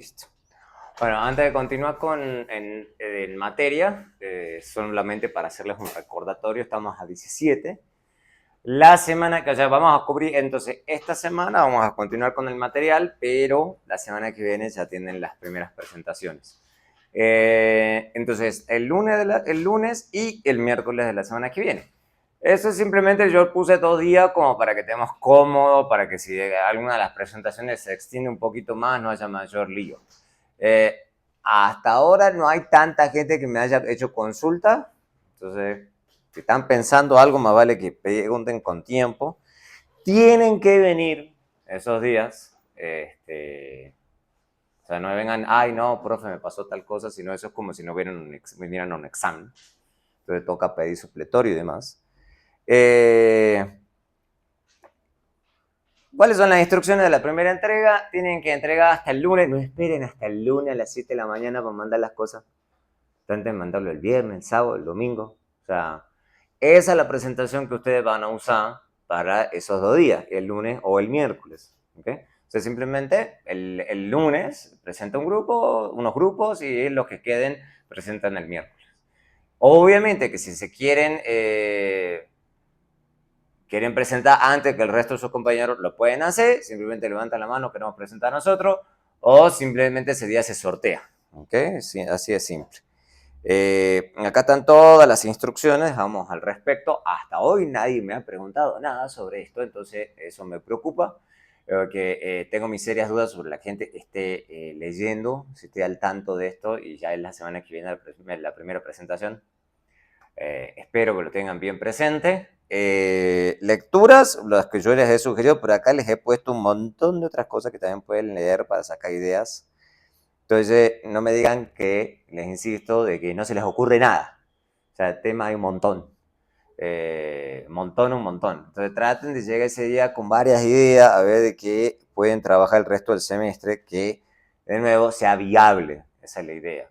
Listo. Bueno, antes de continuar en materia, solamente para hacerles un recordatorio, estamos a 17. La semana que ya vamos a cubrir, entonces esta semana vamos a continuar con el material, pero la semana que viene ya tienen las primeras presentaciones. Entonces, el lunes y el miércoles de la semana que viene. Eso simplemente yo puse 2 días como para que estemos cómodos, para que si alguna de las presentaciones se extiende un poquito más, no haya mayor lío. Eh, Hasta ahora no hay tanta gente que me haya hecho consulta, entonces si están pensando algo, más vale que pregunten con tiempo. Tienen que venir esos días, o sea, no vengan, ay no, profe, me pasó tal cosa, sino eso es como si no vinieran a un examen, entonces toca pedir supletorio y demás. ¿Cuáles son las instrucciones de la primera entrega? Tienen que entregar hasta el lunes, no esperen hasta el lunes a las 7 de la mañana para mandar las cosas. Traten de mandarlo el viernes, el sábado, el domingo. O sea, esa es la presentación que ustedes van a usar para esos 2 días, el lunes o el miércoles. ¿Okay? O sea, simplemente el lunes presenta unos grupos y los que queden presentan el miércoles. Obviamente que si se quieren presentar antes que el resto de sus compañeros, lo pueden hacer, simplemente levantan la mano, queremos presentar a nosotros, o simplemente ese día se sortea. ¿Okay? Sí, así es simple. Acá están todas las instrucciones, vamos al respecto. Hasta hoy nadie me ha preguntado nada sobre esto, entonces eso me preocupa. Que tengo mis serias dudas sobre la gente que esté leyendo, si esté al tanto de esto y ya es la semana que viene la primera presentación. Espero que lo tengan bien presente. Lecturas, las que yo les he sugerido, por acá les he puesto un montón de otras cosas que también pueden leer para sacar ideas. Entonces, no me digan que, les insisto, de que no se les ocurre nada. O sea, el tema hay un montón. Un montón. Entonces, traten de llegar ese día con varias ideas, a ver de qué pueden trabajar el resto del semestre, que, de nuevo, sea viable. Esa es la idea.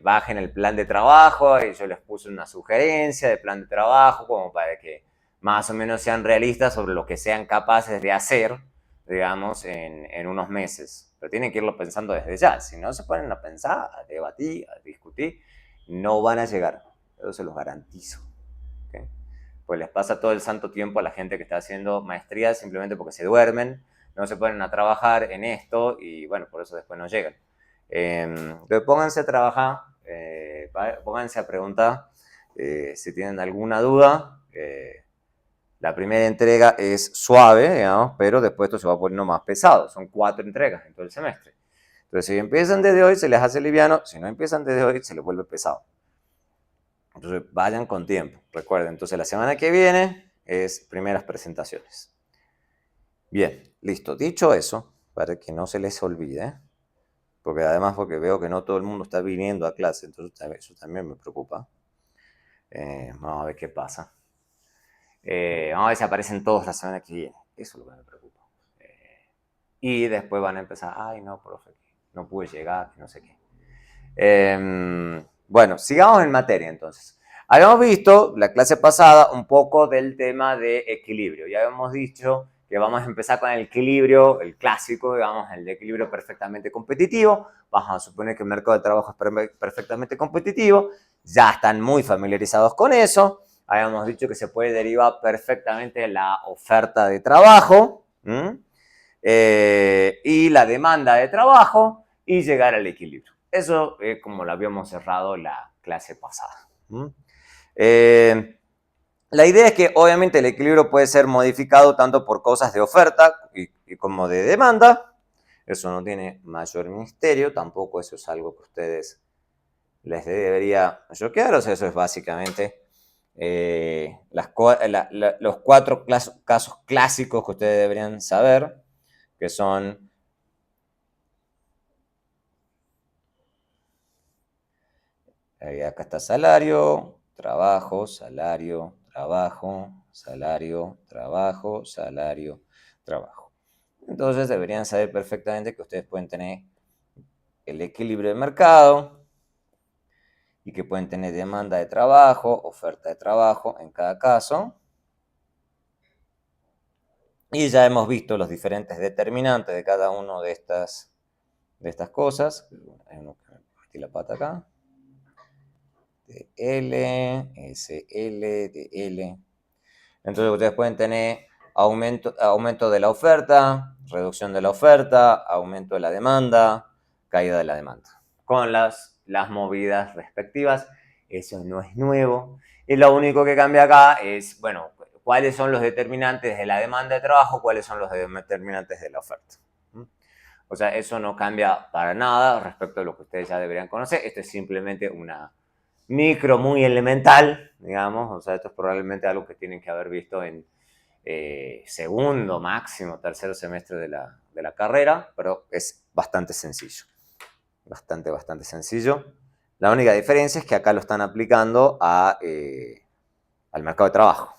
Bajen el plan de trabajo, y yo les puse una sugerencia de plan de trabajo, como para que más o menos sean realistas sobre lo que sean capaces de hacer, digamos, en unos meses. Pero tienen que irlo pensando desde ya. Si no se ponen a pensar, a debatir, a discutir, no van a llegar. Eso se los garantizo. ¿Okay? Pues les pasa todo el santo tiempo a la gente que está haciendo maestría simplemente porque se duermen, no se ponen a trabajar en esto y bueno, por eso después no llegan. Entonces pónganse a trabajar, pónganse a preguntar si tienen alguna duda. La primera entrega es suave, digamos, pero después esto se va poniendo más pesado. Son 4 entregas en todo el semestre. Entonces, si empiezan desde hoy, se les hace liviano. Si no empiezan desde hoy, se les vuelve pesado. Entonces, vayan con tiempo. Recuerden, entonces la semana que viene es primeras presentaciones. Bien, listo. Dicho eso, para que no se les olvide, porque además porque veo que no todo el mundo está viniendo a clase, entonces eso también me preocupa. Vamos a ver qué pasa. Vamos a ver si aparecen todos la semana que viene. Eso es lo que me preocupa. Y después van a empezar, ay no, profe, no pude llegar, no sé qué. Bueno, sigamos en materia entonces. Habíamos visto la clase pasada un poco del tema de equilibrio. Ya habíamos dicho que vamos a empezar con el equilibrio, el clásico, digamos, el de equilibrio perfectamente competitivo. Vamos a suponer que el mercado de trabajo es perfectamente competitivo. Ya están muy familiarizados con eso. Habíamos dicho que se puede derivar perfectamente la oferta de trabajo y la demanda de trabajo y llegar al equilibrio. Eso es como lo habíamos cerrado la clase pasada. La idea es que obviamente el equilibrio puede ser modificado tanto por cosas de oferta y como de demanda. Eso no tiene mayor misterio, tampoco eso es algo que a ustedes les debería choquear. O sea, eso es básicamente los 4 casos clásicos que ustedes deberían saber, que son acá está salario, trabajo, salario, trabajo, salario, trabajo, salario, trabajo. Entonces deberían saber perfectamente que ustedes pueden tener el equilibrio de mercado y que pueden tener demanda de trabajo, oferta de trabajo en cada caso. Y ya hemos visto los diferentes determinantes de cada uno de estas de estas cosas. Hay uno que me metí la pata acá. DL, SL, DL. Entonces ustedes pueden tener aumento de la oferta, reducción de la oferta, aumento de la demanda, caída de la demanda. Con las movidas respectivas, eso no es nuevo. Y lo único que cambia acá es, bueno, cuáles son los determinantes de la demanda de trabajo, cuáles son los determinantes de la oferta. O sea, eso no cambia para nada respecto a lo que ustedes ya deberían conocer. Esto es simplemente una micro muy elemental, digamos. O sea, esto es probablemente algo que tienen que haber visto en segundo, máximo, tercer semestre de la carrera, pero es bastante sencillo. Bastante sencillo. La única diferencia es que acá lo están aplicando al mercado de trabajo.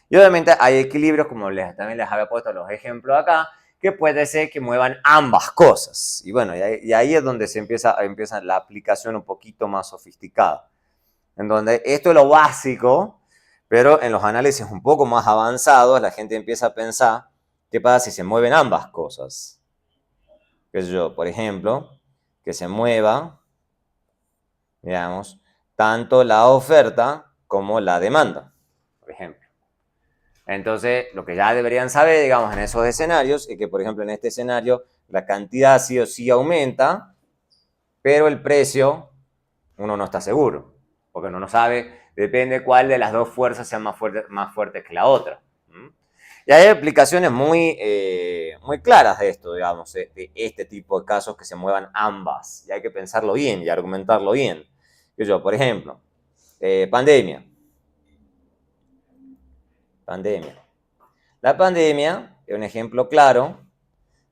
Y obviamente hay equilibrios, como también les había puesto los ejemplos acá, que puede ser que muevan ambas cosas. Y bueno, y ahí es donde se empieza la aplicación un poquito más sofisticada. En donde esto es lo básico, pero en los análisis un poco más avanzados, la gente empieza a pensar, ¿qué pasa si se mueven ambas cosas? Que yo, por ejemplo, que se mueva, digamos, tanto la oferta como la demanda, por ejemplo. Entonces, lo que ya deberían saber, digamos, en esos escenarios, es que, por ejemplo, en este escenario, la cantidad sí o sí aumenta, pero el precio, uno no está seguro, porque uno no sabe, depende cuál de las dos fuerzas sean más fuertes que la otra. Y hay aplicaciones muy claras de esto, digamos, de este tipo de casos que se muevan ambas. Y hay que pensarlo bien y argumentarlo bien. Por ejemplo, pandemia. La pandemia es un ejemplo claro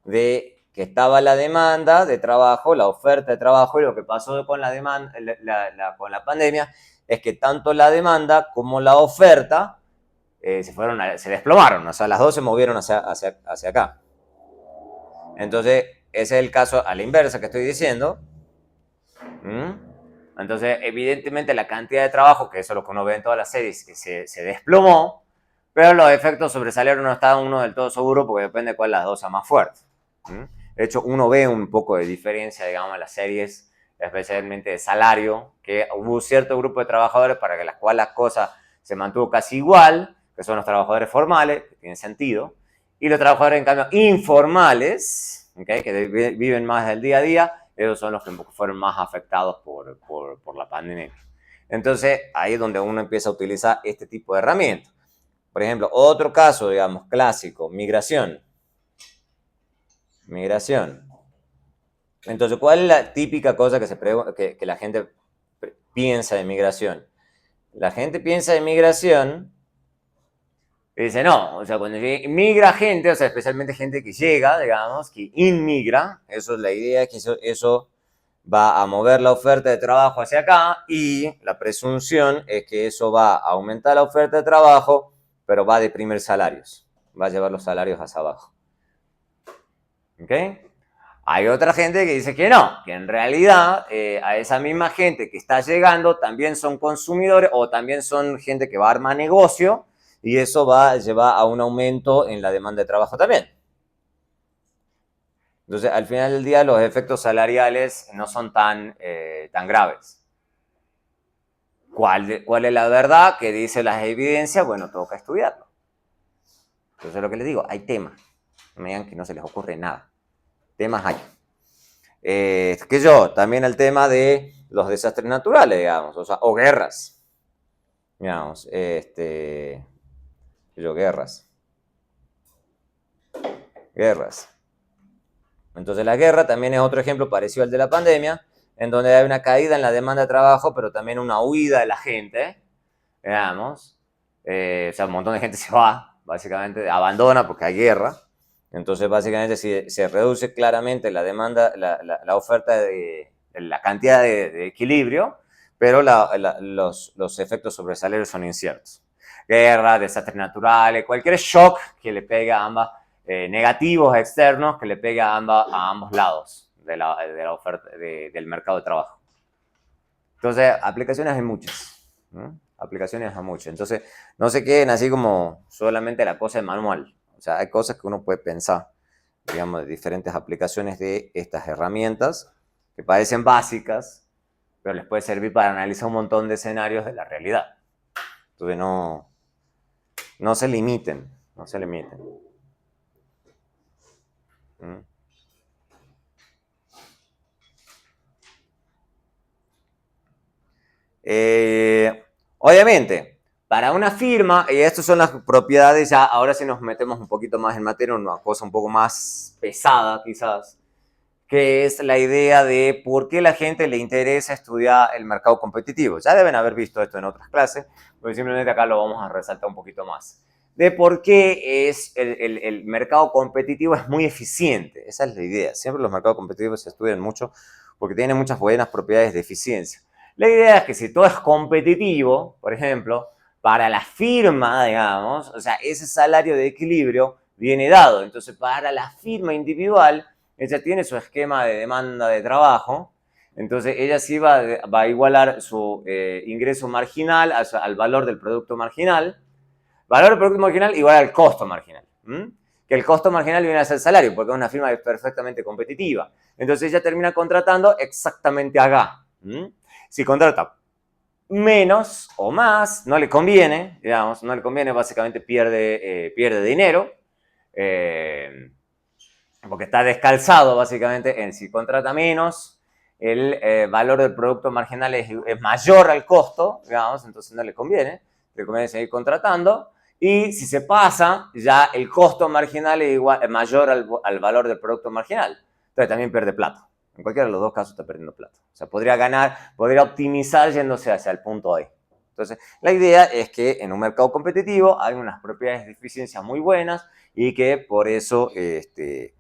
de que estaba la demanda de trabajo, la oferta de trabajo, y lo que pasó con la demanda, con la pandemia es que tanto la demanda como la oferta se desplomaron, o sea, las dos se movieron hacia acá. Entonces, ese es el caso a la inversa que estoy diciendo. Entonces, evidentemente, la cantidad de trabajo, que eso es lo que uno ve en todas las series, que se desplomó, pero los efectos sobre salario no está uno del todo seguro porque depende de cuál de las dos sea más fuerte. De hecho, uno ve un poco de diferencia, digamos, en las series, especialmente de salario, que hubo cierto grupo de trabajadores para las cuales las cosas se mantuvo casi igual, que son los trabajadores formales, que tienen sentido, y los trabajadores, en cambio, informales, ¿okay?, que viven más del día a día, esos son los que fueron más afectados por la pandemia. Entonces, ahí es donde uno empieza a utilizar este tipo de herramientas. Por ejemplo, otro caso, digamos, clásico, migración. Entonces, ¿cuál es la típica cosa que la gente piensa de migración? La gente piensa de migración y dice, no, o sea, cuando migra gente, o sea, especialmente gente que llega, digamos, que inmigra, eso es la idea, que eso va a mover la oferta de trabajo hacia acá, y la presunción es que eso va a aumentar la oferta de trabajo, pero va a deprimir salarios, va a llevar los salarios hacia abajo. ¿Ok? Hay otra gente que dice que no, que en realidad a esa misma gente que está llegando también son consumidores o también son gente que va a armar negocio, y eso va a llevar a un aumento en la demanda de trabajo también. Entonces, al final del día, los efectos salariales no son tan graves. ¿Cuál es la verdad? ¿Qué dicen las evidencias? Bueno, toca estudiarlo. Entonces, lo que les digo, hay temas. No me digan que no se les ocurre nada. Temas hay. También el tema de los desastres naturales, digamos, o guerras. Digamos, guerras. Entonces la guerra también es otro ejemplo parecido al de la pandemia, en donde hay una caída en la demanda de trabajo, pero también una huida de la gente, digamos. Un montón de gente se va, básicamente, abandona porque hay guerra. Entonces, básicamente, se reduce claramente la demanda, la oferta de la cantidad de equilibrio, pero los efectos sobre salarios son inciertos. Guerra, desastres naturales, cualquier shock que le pegue a ambas, negativos externos que le pegue a ambos lados de la oferta del mercado de trabajo. Entonces, aplicaciones hay muchas. Aplicaciones hay muchas. Entonces, no se queden así como solamente la cosa de manual. O sea, hay cosas que uno puede pensar digamos, de diferentes aplicaciones de estas herramientas que parecen básicas, pero les puede servir para analizar un montón de escenarios de la realidad. Entonces no se limiten, no se limiten. ¿Mm? Obviamente, para una firma, y estas son las propiedades, ya ahora sí nos metemos un poquito más en materia, una cosa un poco más pesada quizás, que es la idea de por qué la gente le interesa estudiar el mercado competitivo. Ya deben haber visto esto en otras clases, pero simplemente acá lo vamos a resaltar un poquito más. De por qué es el mercado competitivo es muy eficiente. Esa es la idea. Siempre los mercados competitivos se estudian mucho porque tienen muchas buenas propiedades de eficiencia. La idea es que si todo es competitivo, por ejemplo, para la firma, digamos, o sea, ese salario de equilibrio viene dado. Entonces, para la firma individual, ella tiene su esquema de demanda de trabajo, entonces ella sí va a igualar su ingreso marginal al valor del producto marginal, valor del producto marginal igual al costo marginal. Que el costo marginal viene a ser el salario, porque es una firma perfectamente competitiva. Entonces ella termina contratando exactamente acá. Si contrata menos o más, no le conviene, digamos, no le conviene, básicamente pierde dinero, porque está descalzado básicamente en si contrata menos, el valor del producto marginal es mayor al costo, digamos, entonces no le conviene seguir contratando. Y si se pasa, ya el costo marginal es mayor al valor del producto marginal. Entonces también pierde plata. En cualquiera de los dos casos está perdiendo plata. O sea, podría ganar, podría optimizar yéndose hacia el punto A. Entonces, la idea es que en un mercado competitivo hay unas propiedades de eficiencia muy buenas y que por eso se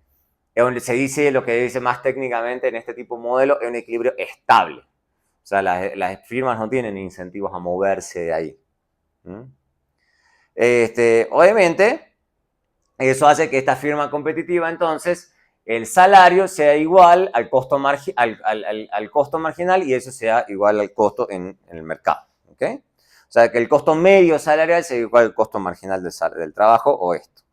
dice, lo que dice más técnicamente en este tipo de modelo, es un equilibrio estable. O sea, las firmas no tienen incentivos a moverse de ahí. Obviamente, eso hace que esta firma competitiva, entonces, el salario sea igual al costo, al costo marginal y eso sea igual al costo en el mercado. ¿Okay? O sea, que el costo medio salarial sea igual al costo marginal del trabajo o esto.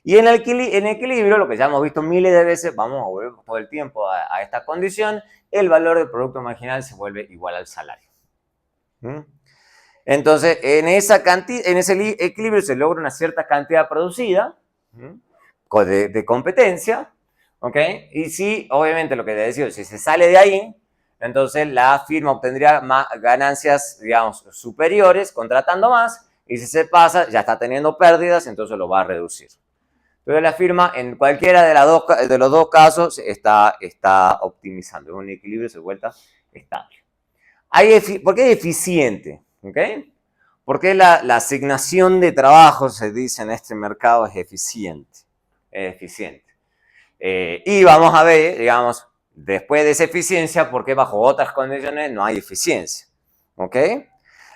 Y en equilibrio, lo que ya hemos visto miles de veces, vamos a volver todo el tiempo a esta condición, el valor del producto marginal se vuelve igual al salario. Entonces, en ese equilibrio se logra una cierta cantidad producida de competencia, ¿ok? Y si, obviamente, lo que te decía, si se sale de ahí, entonces la firma obtendría más ganancias, digamos, superiores, contratando más, y si se pasa, ya está teniendo pérdidas, entonces lo va a reducir. Pero la firma en cualquiera de los dos casos está optimizando. Un equilibrio se vuelve estable. ¿Por qué es eficiente? ¿Okay? ¿Por qué la asignación de trabajo, se dice en este mercado, es eficiente? Es eficiente. Y vamos a ver, digamos, después de esa eficiencia, por qué bajo otras condiciones no hay eficiencia. ¿Ok?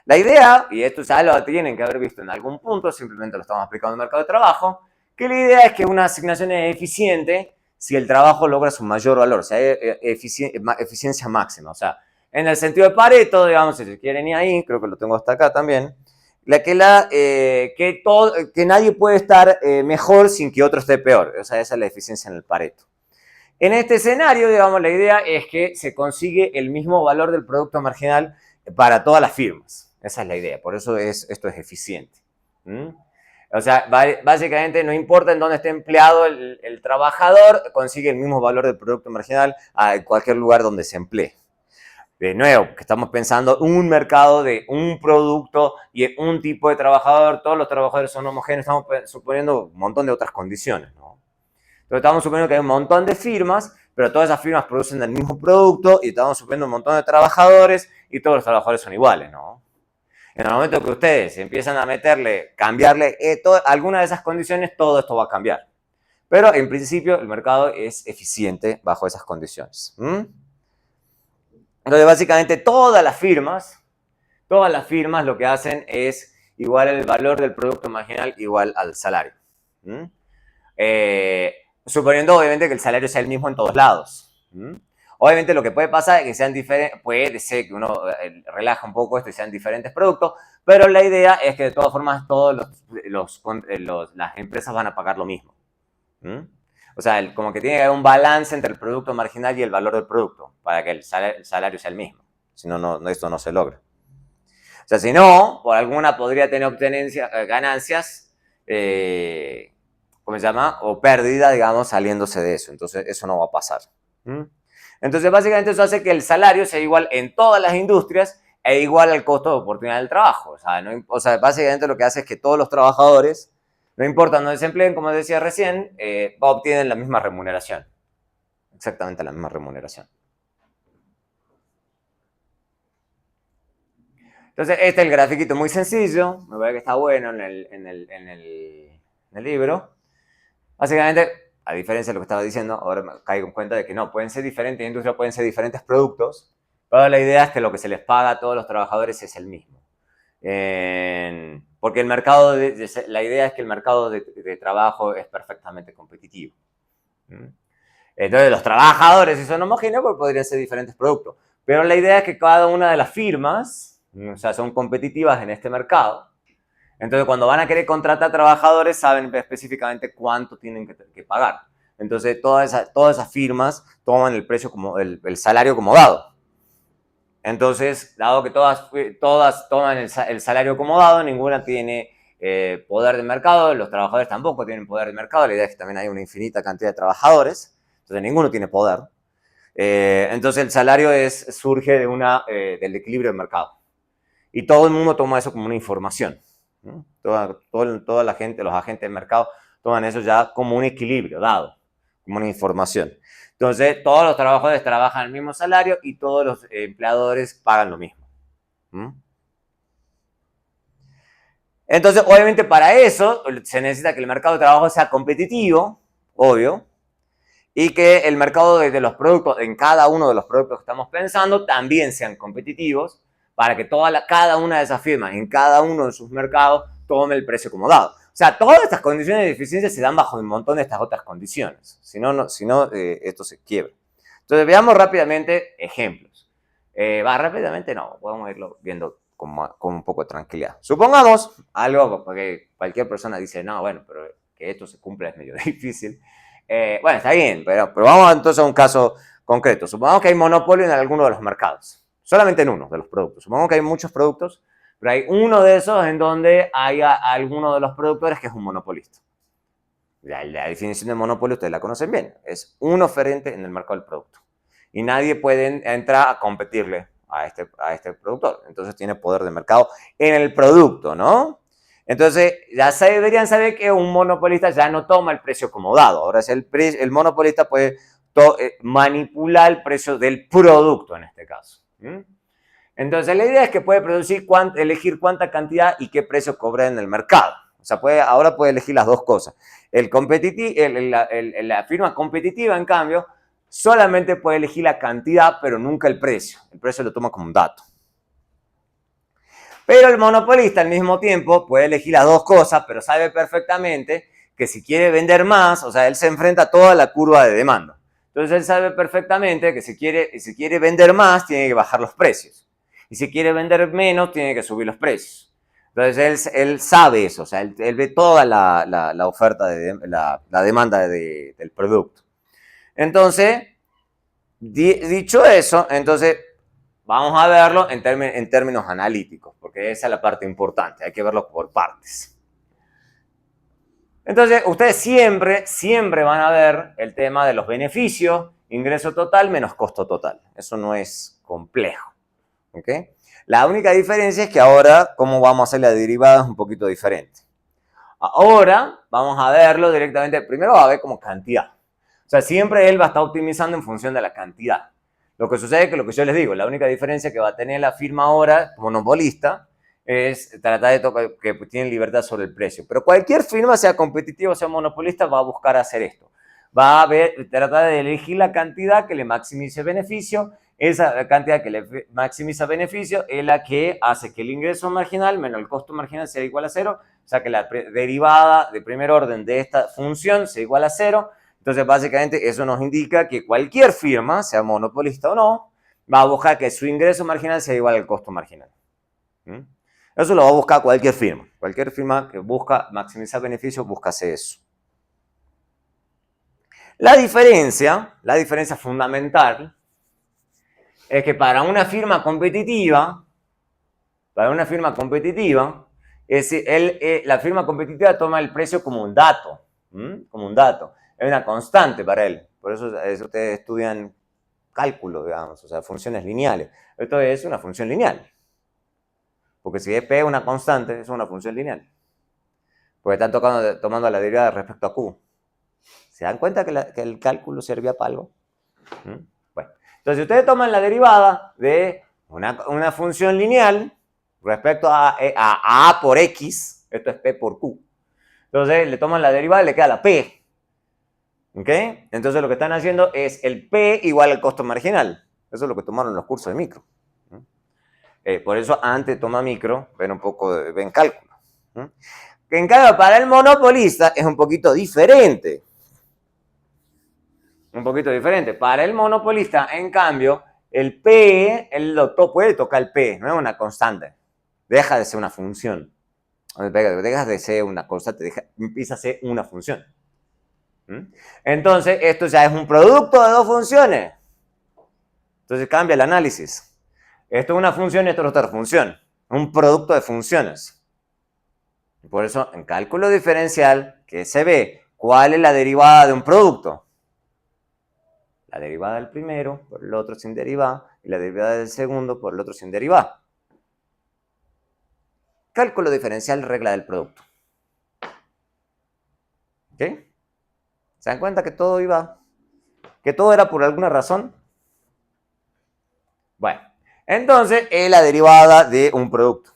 La idea, y esto ya lo tienen que haber visto en algún punto, simplemente lo estamos aplicando en el mercado de trabajo, que la idea es que una asignación es eficiente si el trabajo logra su mayor valor, o sea, eficiencia máxima. O sea, en el sentido de Pareto, digamos, si se quieren ir ahí, creo que lo tengo hasta acá también, que nadie puede estar mejor sin que otro esté peor. O sea, esa es la eficiencia en el Pareto. En este escenario, digamos, la idea es que se consigue el mismo valor del producto marginal para todas las firmas. Esa es la idea, por eso esto es eficiente. O sea, básicamente no importa en dónde esté empleado el trabajador, consigue el mismo valor del producto marginal a cualquier lugar donde se emplee. De nuevo, que estamos pensando un mercado de un producto y un tipo de trabajador, todos los trabajadores son homogéneos, estamos suponiendo un montón de otras condiciones, ¿no? Entonces estamos suponiendo que hay un montón de firmas, pero todas esas firmas producen el mismo producto y estamos suponiendo un montón de trabajadores y todos los trabajadores son iguales, ¿no? En el momento que ustedes empiezan a cambiarle alguna de esas condiciones, todo esto va a cambiar. Pero en principio el mercado es eficiente bajo esas condiciones. Entonces básicamente todas las firmas lo que hacen es igual el valor del producto marginal igual al salario. Suponiendo obviamente que el salario sea el mismo en todos lados. Obviamente lo que puede pasar es que sean diferentes, puede ser que uno relaja un poco esto y sean diferentes productos, pero la idea es que de todas formas todas las empresas van a pagar lo mismo. O sea, como que tiene que haber un balance entre el producto marginal y el valor del producto para que el salario sea el mismo. Si no, esto no se logra. O sea, si no, por alguna podría tener ganancias, ¿cómo se llama? O pérdida, digamos, saliéndose de eso. Entonces, eso no va a pasar. ¿Mm? Entonces, básicamente eso hace que el salario sea igual en todas las industrias e igual al costo de oportunidad del trabajo. O sea, básicamente lo que hace es que todos los trabajadores, no importa donde se empleen, como decía recién, obtienen la misma remuneración. Exactamente la misma remuneración. Entonces, este es el grafiquito muy sencillo, me parece que está bueno en el libro. Básicamente, a diferencia de lo que estaba diciendo, ahora me caigo en cuenta de que no, pueden ser diferentes industrias, pueden ser diferentes productos, pero la idea es que lo que se les paga a todos los trabajadores es el mismo. Porque el mercado, la idea es que el mercado de trabajo es perfectamente competitivo. Entonces, los trabajadores, si son homogéneos, pues podrían ser diferentes productos. Pero la idea es que cada una de las firmas, o sea, son competitivas en este mercado. Entonces, cuando van a querer contratar trabajadores, saben específicamente cuánto tienen que pagar. Entonces, todas esas firmas toman el precio como el salario como dado. Entonces, dado que todas toman el salario como dado, ninguna tiene poder de mercado, los trabajadores tampoco tienen poder de mercado, la idea es que también hay una infinita cantidad de trabajadores, entonces ninguno tiene poder. Entonces, el salario surge del equilibrio del mercado. Y todo el mundo toma eso como una información. ¿No? Toda la gente, los agentes del mercado, toman eso ya como un equilibrio dado, como una información. Entonces, todos los trabajadores trabajan el mismo salario y todos los empleadores pagan lo mismo. Entonces, obviamente, para eso se necesita que el mercado de trabajo sea competitivo, obvio, y que el mercado de los productos, en cada uno de los productos que estamos pensando, también sean competitivos para que cada una de esas firmas en cada uno de sus mercados tome el precio como dado. O sea, todas estas condiciones de eficiencia se dan bajo un montón de estas otras condiciones. Si no, esto se quiebra. Entonces, veamos rápidamente ejemplos. Rápidamente no, podemos irlo viendo con un poco de tranquilidad. Supongamos algo, porque cualquier persona dice, no, bueno, pero que esto se cumpla es medio difícil. Bueno, está bien, pero vamos entonces a un caso concreto. Supongamos que hay monopolio en alguno de los mercados, solamente en uno de los productos. Supongamos que hay muchos productos, pero hay uno de esos en donde hay alguno de los productores que es un monopolista. La definición de monopolio ustedes la conocen bien, es un oferente en el mercado del producto. Y nadie puede entrar a competirle a este productor. Entonces tiene poder de mercado en el producto, ¿no? Entonces, ya deberían saber que un monopolista ya no toma el precio como dado. Ahora, el monopolista puede manipular el precio del producto en este caso. Entonces, la idea es que puede elegir cuánta cantidad y qué precio cobra en el mercado. O sea, ahora puede elegir las dos cosas. La firma competitiva, en cambio, solamente puede elegir la cantidad, pero nunca el precio. El precio lo toma como un dato. Pero el monopolista al mismo tiempo puede elegir las dos cosas, pero sabe perfectamente que si quiere vender más, o sea, él se enfrenta a toda la curva de demanda. Entonces él sabe perfectamente que si quiere vender más, tiene que bajar los precios. Y si quiere vender menos, tiene que subir los precios. Entonces él sabe eso, o sea, él ve toda la oferta, la demanda del producto. Entonces, dicho eso, entonces vamos a verlo en términos analíticos, porque esa es la parte importante, hay que verlo por partes. Entonces, ustedes siempre van a ver el tema de los beneficios, ingreso total menos costo total. Eso no es complejo. ¿Okay? La única diferencia es que ahora, cómo vamos a hacer la derivada es un poquito diferente. Ahora, vamos a verlo directamente, primero va a ver como cantidad. O sea, siempre él va a estar optimizando en función de la cantidad. Lo que sucede es que lo que yo les digo, la única diferencia que va a tener la firma ahora, monopolista, es tratar de que tienen libertad sobre el precio. Pero cualquier firma, sea competitiva o sea monopolista, va a buscar hacer esto. Va a tratar de elegir la cantidad que le maximice beneficio. Esa cantidad que le maximiza beneficio es la que hace que el ingreso marginal menos el costo marginal sea igual a cero. O sea, que la derivada de primer orden de esta función sea igual a cero. Entonces, básicamente, eso nos indica que cualquier firma, sea monopolista o no, va a buscar que su ingreso marginal sea igual al costo marginal. Eso lo va a buscar cualquier firma. Cualquier firma que busca maximizar beneficios, busca hacer eso. La diferencia fundamental, es que para una firma competitiva, la firma competitiva toma el precio como un dato, como un dato. Es una constante para él. Por eso ustedes estudian cálculo, digamos, o sea, funciones lineales. Esto es una función lineal. Porque si es P una constante, es una función lineal. Porque están tomando la derivada respecto a Q. ¿Se dan cuenta que el cálculo servía para algo? Bueno, entonces ustedes toman la derivada de una función lineal respecto a A por X, esto es P por Q. Entonces le toman la derivada y le queda la P. ¿Ok? Entonces lo que están haciendo es el P igual al costo marginal. Eso es lo que tomaron los cursos de micro. Por eso antes de tomar micro, ven cálculo. Que en cambio para el monopolista es un poquito diferente. Para el monopolista, en cambio, el P, el doctor puede tocar el P, no es una constante. Deja de ser una función. Deja de ser una constante, empieza a ser una función. Entonces, esto ya es un producto de dos funciones. Entonces cambia el análisis. Esto es una función y esto es otra función. Un producto de funciones. Por eso, en cálculo diferencial, ¿qué se ve? ¿Cuál es la derivada de un producto? La derivada del primero por el otro sin derivada y la derivada del segundo por el otro sin derivada. Cálculo diferencial, regla del producto. ¿Ok? ¿Se dan cuenta que todo era por alguna razón? Bueno, entonces es la derivada de un producto.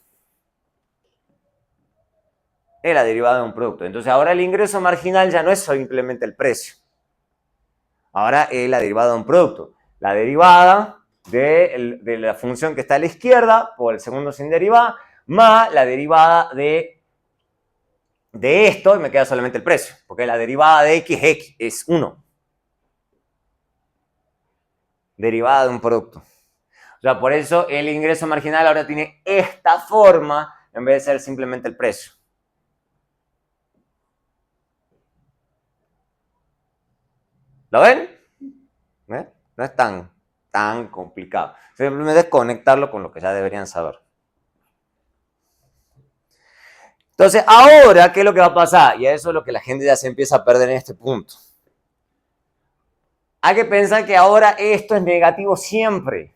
Entonces ahora el ingreso marginal ya no es simplemente el precio. Ahora es la derivada de un producto. La derivada de la función que está a la izquierda por el segundo sin derivada, más la derivada de esto, y me queda solamente el precio, porque la derivada de x es 1. Derivada de un producto. O sea, por eso el ingreso marginal ahora tiene esta forma en vez de ser simplemente el precio. ¿Lo ven? No es tan complicado. Simplemente es conectarlo con lo que ya deberían saber. Entonces, ahora, ¿qué es lo que va a pasar? Y eso es lo que la gente ya se empieza a perder en este punto. Hay que pensar que ahora esto es negativo siempre.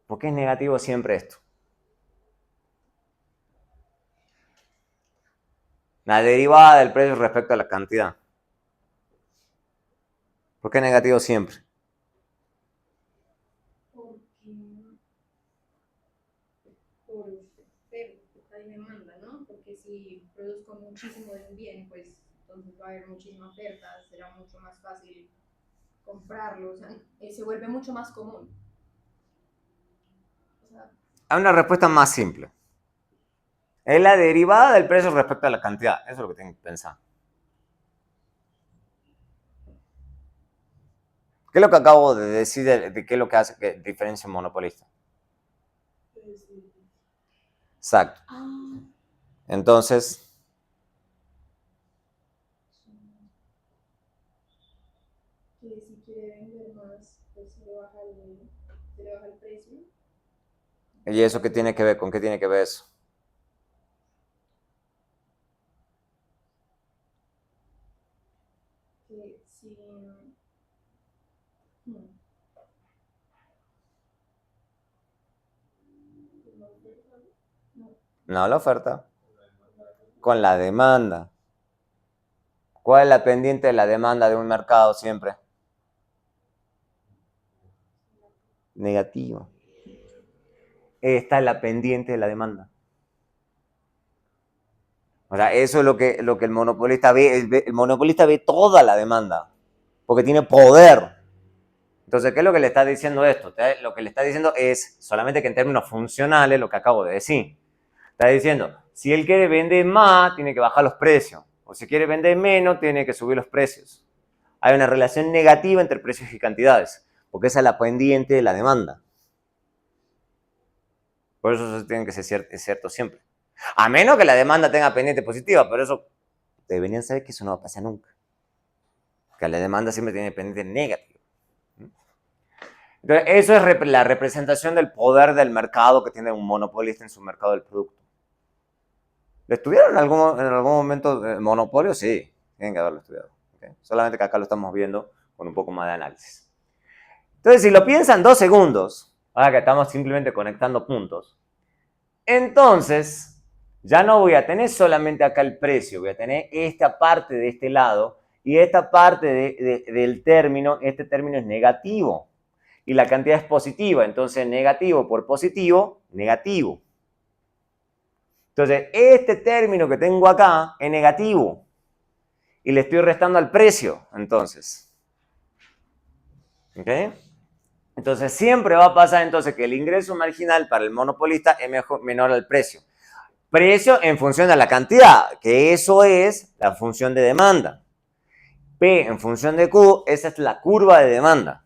¿Por qué es negativo siempre esto? La derivada del precio respecto a la cantidad. ¿Por qué es negativo siempre? Hay demanda, ¿no? Porque si produzco muchísimo de un bien, pues entonces va a haber muchísima oferta, será mucho más fácil comprarlo, o sea, se vuelve mucho más común. O sea, Hay una respuesta más simple. Es la derivada del precio respecto a la cantidad. Eso es lo que tienen que pensar. ¿Qué es lo que acabo de decir de qué es lo que hace que diferencia un monopolista? Exacto. Entonces, que si quiere vender más, pues se le baja el precio. ¿y eso qué tiene que ver? ¿Con qué tiene que ver eso? Que si... No la oferta. Con la demanda. ¿Cuál es la pendiente de la demanda de un mercado siempre? Negativo. Esta es la pendiente de la demanda. O sea, eso es lo que el monopolista ve. El monopolista ve toda la demanda. Porque tiene poder. Entonces, ¿qué es lo que le está diciendo esto? Lo que le está diciendo es, solamente que en términos funcionales, lo que acabo de decir. Está diciendo, si él quiere vender más, tiene que bajar los precios. O si quiere vender menos, tiene que subir los precios. Hay una relación negativa entre precios y cantidades, porque esa es la pendiente de la demanda. Por eso tiene que ser cierto siempre. A menos que la demanda tenga pendiente positiva, pero eso deberían saber que eso no va a pasar nunca. que la demanda siempre tiene pendiente negativo. Entonces, eso es la representación del poder del mercado que tiene un monopolista en su mercado del producto. ¿Lo estudiaron en algún momento el monopolio? Sí, tienen que haberlo estudiado. ¿Okay? Solamente que acá lo estamos viendo con un poco más de análisis. Entonces, si lo piensan 2 segundos, ahora que estamos simplemente conectando puntos, entonces ya no voy a tener solamente acá el precio, voy a tener esta parte de este lado y esta parte del término, este término es negativo y la cantidad es positiva, entonces negativo por positivo, negativo. Entonces, este término que tengo acá es negativo y le estoy restando al precio, entonces. ¿Ok? Entonces, siempre va a pasar entonces que el ingreso marginal para el monopolista es menor al precio. Precio en función de la cantidad, que eso es la función de demanda. P en función de Q, esa es la curva de demanda.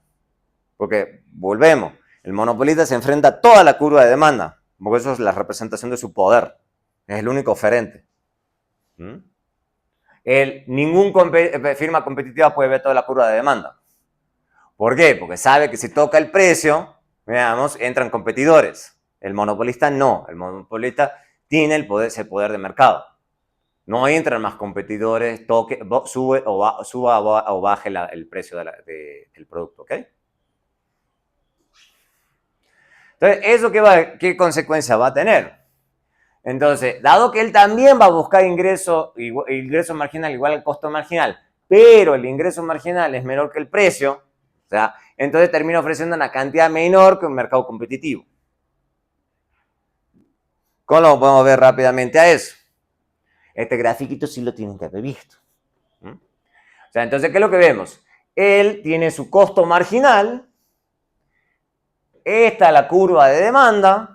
Porque, volvemos, el monopolista se enfrenta a toda la curva de demanda, porque eso es la representación de su poder. Es el único oferente. Ningún firma competitiva puede ver toda la curva de demanda. ¿Por qué? Porque sabe que si toca el precio, veamos, entran competidores. El monopolista no. El monopolista tiene ese poder de mercado. No entran más competidores, suba o baje el precio del producto, ¿ok? Entonces, ¿eso qué consecuencia va a tener? Entonces, dado que él también va a buscar ingreso marginal igual al costo marginal, pero el ingreso marginal es menor que el precio, o sea, entonces termina ofreciendo una cantidad menor que un mercado competitivo. ¿Cómo lo podemos ver rápidamente a eso? Este grafiquito sí lo tienen que haber visto. O sea, entonces, ¿qué es lo que vemos? Él tiene su costo marginal, esta es la curva de demanda,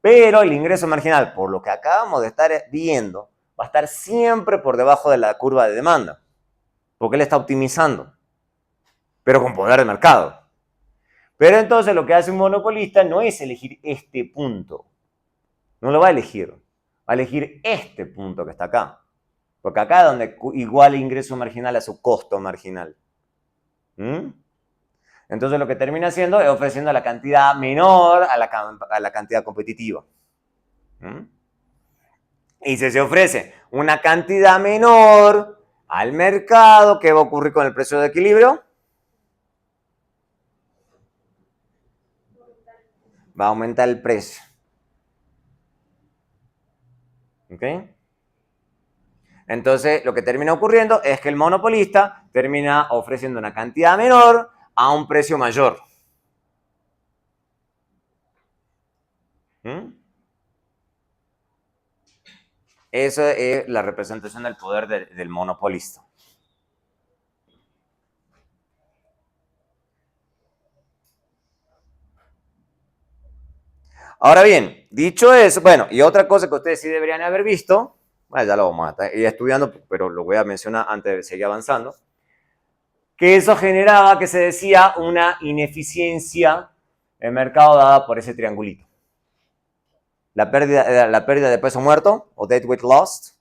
pero el ingreso marginal, por lo que acabamos de estar viendo, va a estar siempre por debajo de la curva de demanda, porque él está optimizando, pero con poder de mercado. Pero entonces lo que hace un monopolista no es elegir este punto, no lo va a elegir, va a elegir este punto que está acá, porque acá es donde iguala el ingreso marginal a su costo marginal. Entonces lo que termina haciendo es ofreciendo la cantidad menor a la cantidad competitiva. Y si se ofrece una cantidad menor al mercado, ¿qué va a ocurrir con el precio de equilibrio? Va a aumentar el precio. ¿Ok? Entonces, lo que termina ocurriendo es que el monopolista termina ofreciendo una cantidad menor a un precio mayor. Eso es la representación del poder del monopolista. Ahora bien, dicho eso, bueno, y otra cosa que ustedes sí deberían haber visto, bueno, ya lo vamos a estar estudiando, pero lo voy a mencionar antes de seguir avanzando, que eso generaba, que se decía, una ineficiencia en mercado dada por ese triangulito. La pérdida de peso muerto, o dead weight lost,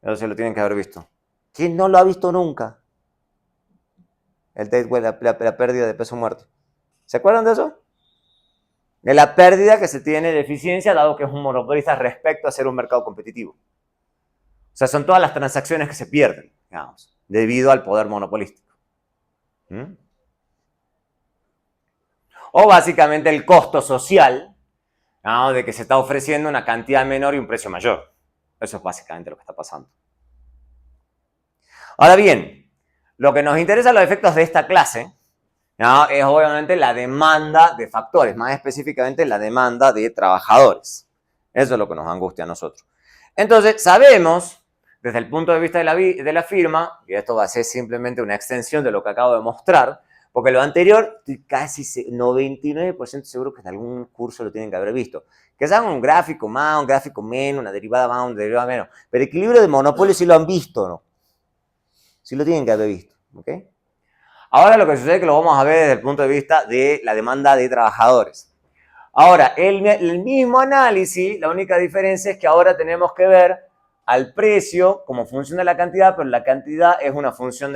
eso se lo tienen que haber visto. ¿Quién no lo ha visto nunca? El dead weight, la pérdida de peso muerto. ¿Se acuerdan de eso? De la pérdida que se tiene de eficiencia dado que es un monopolista respecto a ser un mercado competitivo. O sea, son todas las transacciones que se pierden, digamos, debido al poder monopolístico. O básicamente el costo social, ¿no? De que se está ofreciendo una cantidad menor y un precio mayor. Eso es básicamente lo que está pasando. Ahora bien, lo que nos interesa los efectos de esta clase, ¿no? Es obviamente la demanda de factores, más específicamente la demanda de trabajadores. Eso es lo que nos angustia a nosotros. Entonces, sabemos, desde el punto de vista de la firma, y esto va a ser simplemente una extensión de lo que acabo de mostrar, porque lo anterior, estoy casi 99% seguro que en algún curso lo tienen que haber visto. Que se haga un gráfico más, un gráfico menos, una derivada más, una derivada menos. Pero equilibrio de monopolio sí lo han visto, ¿no? Sí lo tienen que haber visto, ¿ok? Ahora lo que sucede es que lo vamos a ver desde el punto de vista de la demanda de trabajadores. Ahora, el mismo análisis, la única diferencia es que ahora tenemos que ver al precio como función de la cantidad, pero la cantidad es una función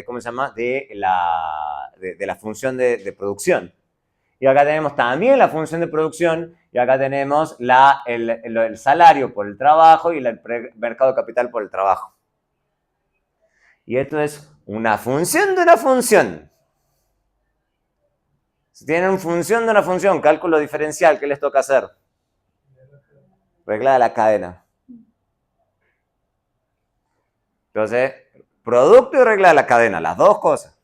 ¿cómo se llama? De la función de producción. Y acá tenemos también la función de producción, y acá tenemos el salario por el trabajo y el mercado de capital por el trabajo. Y esto es una función de una función. Si tienen función de una función, cálculo diferencial, ¿qué les toca hacer? Regla de la cadena. Entonces, producto y regla de la cadena, las dos cosas.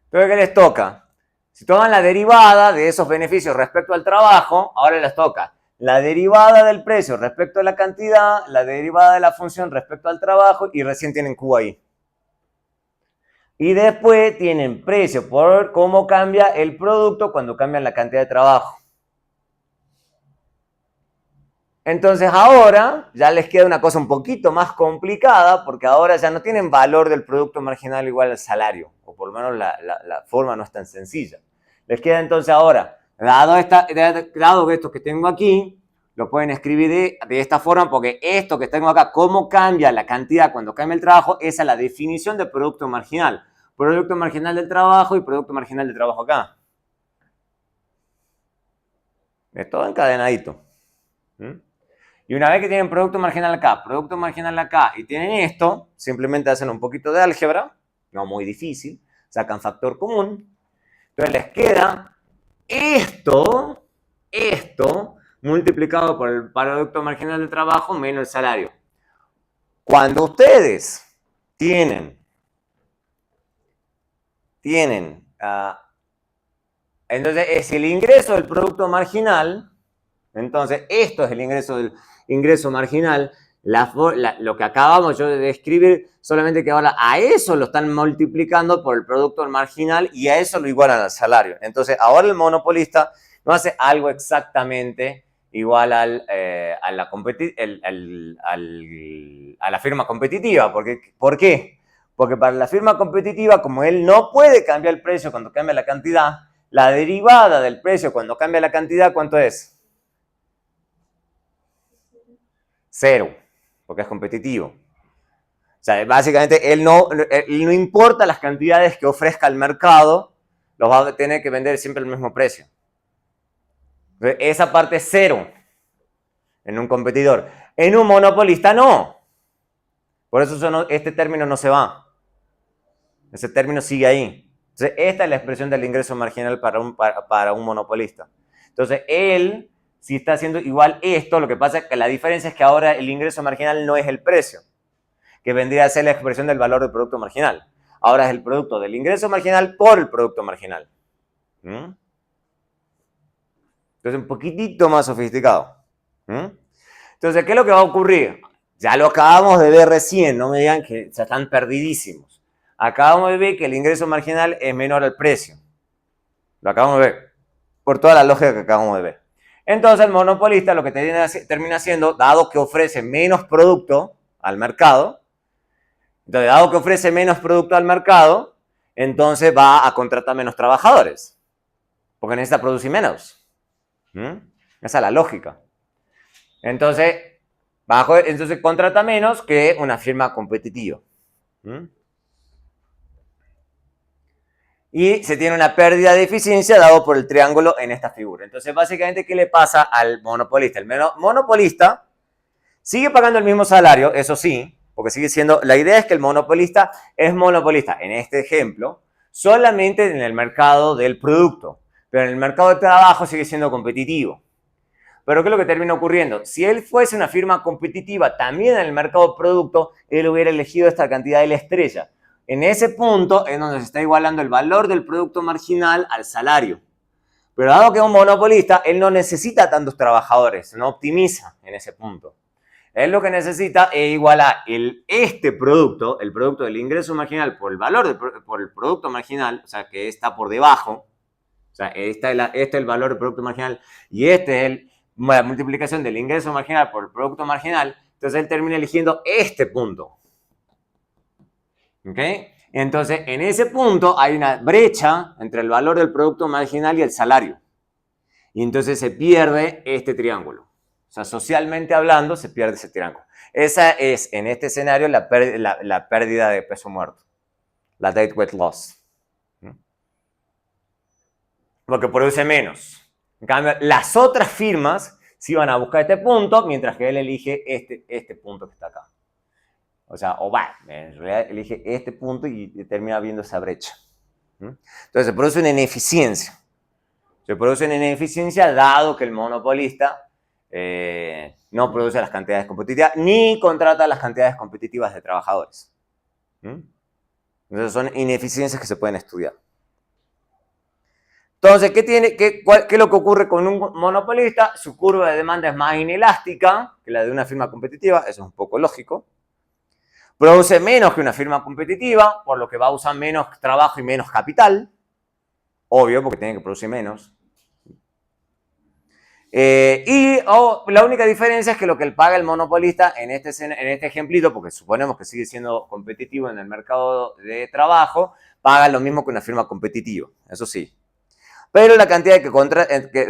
Entonces, ¿qué les toca? Si toman la derivada de esos beneficios respecto al trabajo, ahora les toca la derivada del precio respecto a la cantidad, la derivada de la función respecto al trabajo, y recién tienen Q ahí. Y después tienen precio por cómo cambia el producto cuando cambian la cantidad de trabajo. Entonces ahora ya les queda una cosa un poquito más complicada, porque ahora ya no tienen valor del producto marginal igual al salario, o por lo menos la forma no es tan sencilla. Les queda entonces ahora, dado esto que tengo aquí, lo pueden escribir de esta forma, porque esto que tengo acá, cómo cambia la cantidad cuando cambia el trabajo, esa es la definición de producto marginal. Producto marginal del trabajo y producto marginal del trabajo acá. Es todo encadenadito. Y una vez que tienen producto marginal acá y tienen esto, simplemente hacen un poquito de álgebra, no muy difícil, sacan factor común. Entonces les queda esto multiplicado por el producto marginal del trabajo menos el salario. Cuando ustedes tienen entonces es el ingreso del producto marginal, entonces esto es el ingreso marginal, lo que acabamos yo de describir, solamente que ahora a eso lo están multiplicando por el producto marginal y a eso lo igualan al salario. Entonces ahora el monopolista no hace algo exactamente igual a la firma competitiva. ¿Por qué? Porque para la firma competitiva, como él no puede cambiar el precio cuando cambia la cantidad, la derivada del precio cuando cambia la cantidad, ¿cuánto es? 0, porque es competitivo. O sea, básicamente él no importa las cantidades que ofrezca el mercado, los va a tener que vender siempre al mismo precio. Esa parte es 0 en un competidor. En un monopolista no. Por eso este término no se va. Ese término sigue ahí. Entonces, esta es la expresión del ingreso marginal para un monopolista. Entonces, él, si está haciendo igual esto, lo que pasa es que la diferencia es que ahora el ingreso marginal no es el precio, que vendría a ser la expresión del valor del producto marginal. Ahora es el producto del ingreso marginal por el producto marginal. Entonces, un poquitito más sofisticado. Entonces, ¿qué es lo que va a ocurrir? Ya lo acabamos de ver recién, no me digan que ya están perdidísimos. Acabamos de ver que el ingreso marginal es menor al precio. Lo acabamos de ver, por toda la lógica que acabamos de ver. Entonces el monopolista lo que termina haciendo, dado que ofrece menos producto al mercado, entonces va a contratar menos trabajadores, porque necesita producir menos. Esa es la lógica. Entonces contrata menos que una firma competitiva. Y se tiene una pérdida de eficiencia dado por el triángulo en esta figura. Entonces, básicamente, ¿qué le pasa al monopolista? El monopolista sigue pagando el mismo salario, eso sí, porque sigue siendo... La idea es que el monopolista es monopolista, en este ejemplo, solamente en el mercado del producto, pero en el mercado de trabajo sigue siendo competitivo. Pero ¿qué es lo que termina ocurriendo? Si él fuese una firma competitiva también en el mercado de producto, él hubiera elegido esta cantidad de la estrella. En ese punto es donde se está igualando el valor del producto marginal al salario. Pero dado que es un monopolista, él no necesita tantos trabajadores, no optimiza en ese punto. Él lo que necesita es igualar este producto, el producto del ingreso marginal por el valor por el producto marginal, o sea, que está por debajo. O sea, este es el valor del producto marginal y este es la multiplicación del ingreso marginal por el producto marginal. Entonces él termina eligiendo este punto. ¿Ok? Entonces, en ese punto hay una brecha entre el valor del producto marginal y el salario. y entonces se pierde este triángulo. O sea, socialmente hablando, se pierde ese triángulo. Esa es, en este escenario, la pérdida de peso muerto. La dead weight loss. Porque produce menos. En cambio, las otras firmas sí van a buscar este punto, mientras que él elige este punto que está acá. O sea, en realidad elige este punto y termina viendo esa brecha. Entonces se produce una ineficiencia. Se produce una ineficiencia dado que el monopolista no produce las cantidades competitivas ni contrata las cantidades competitivas de trabajadores. Entonces son ineficiencias que se pueden estudiar. Entonces, ¿qué es lo que ocurre con un monopolista? Su curva de demanda es más inelástica que la de una firma competitiva, eso es un poco lógico. Produce menos que una firma competitiva, por lo que va a usar menos trabajo y menos capital. Obvio, porque tiene que producir menos. La única diferencia es que lo que paga el monopolista en este ejemplito, porque suponemos que sigue siendo competitivo en el mercado de trabajo, paga lo mismo que una firma competitiva, eso sí. Pero la cantidad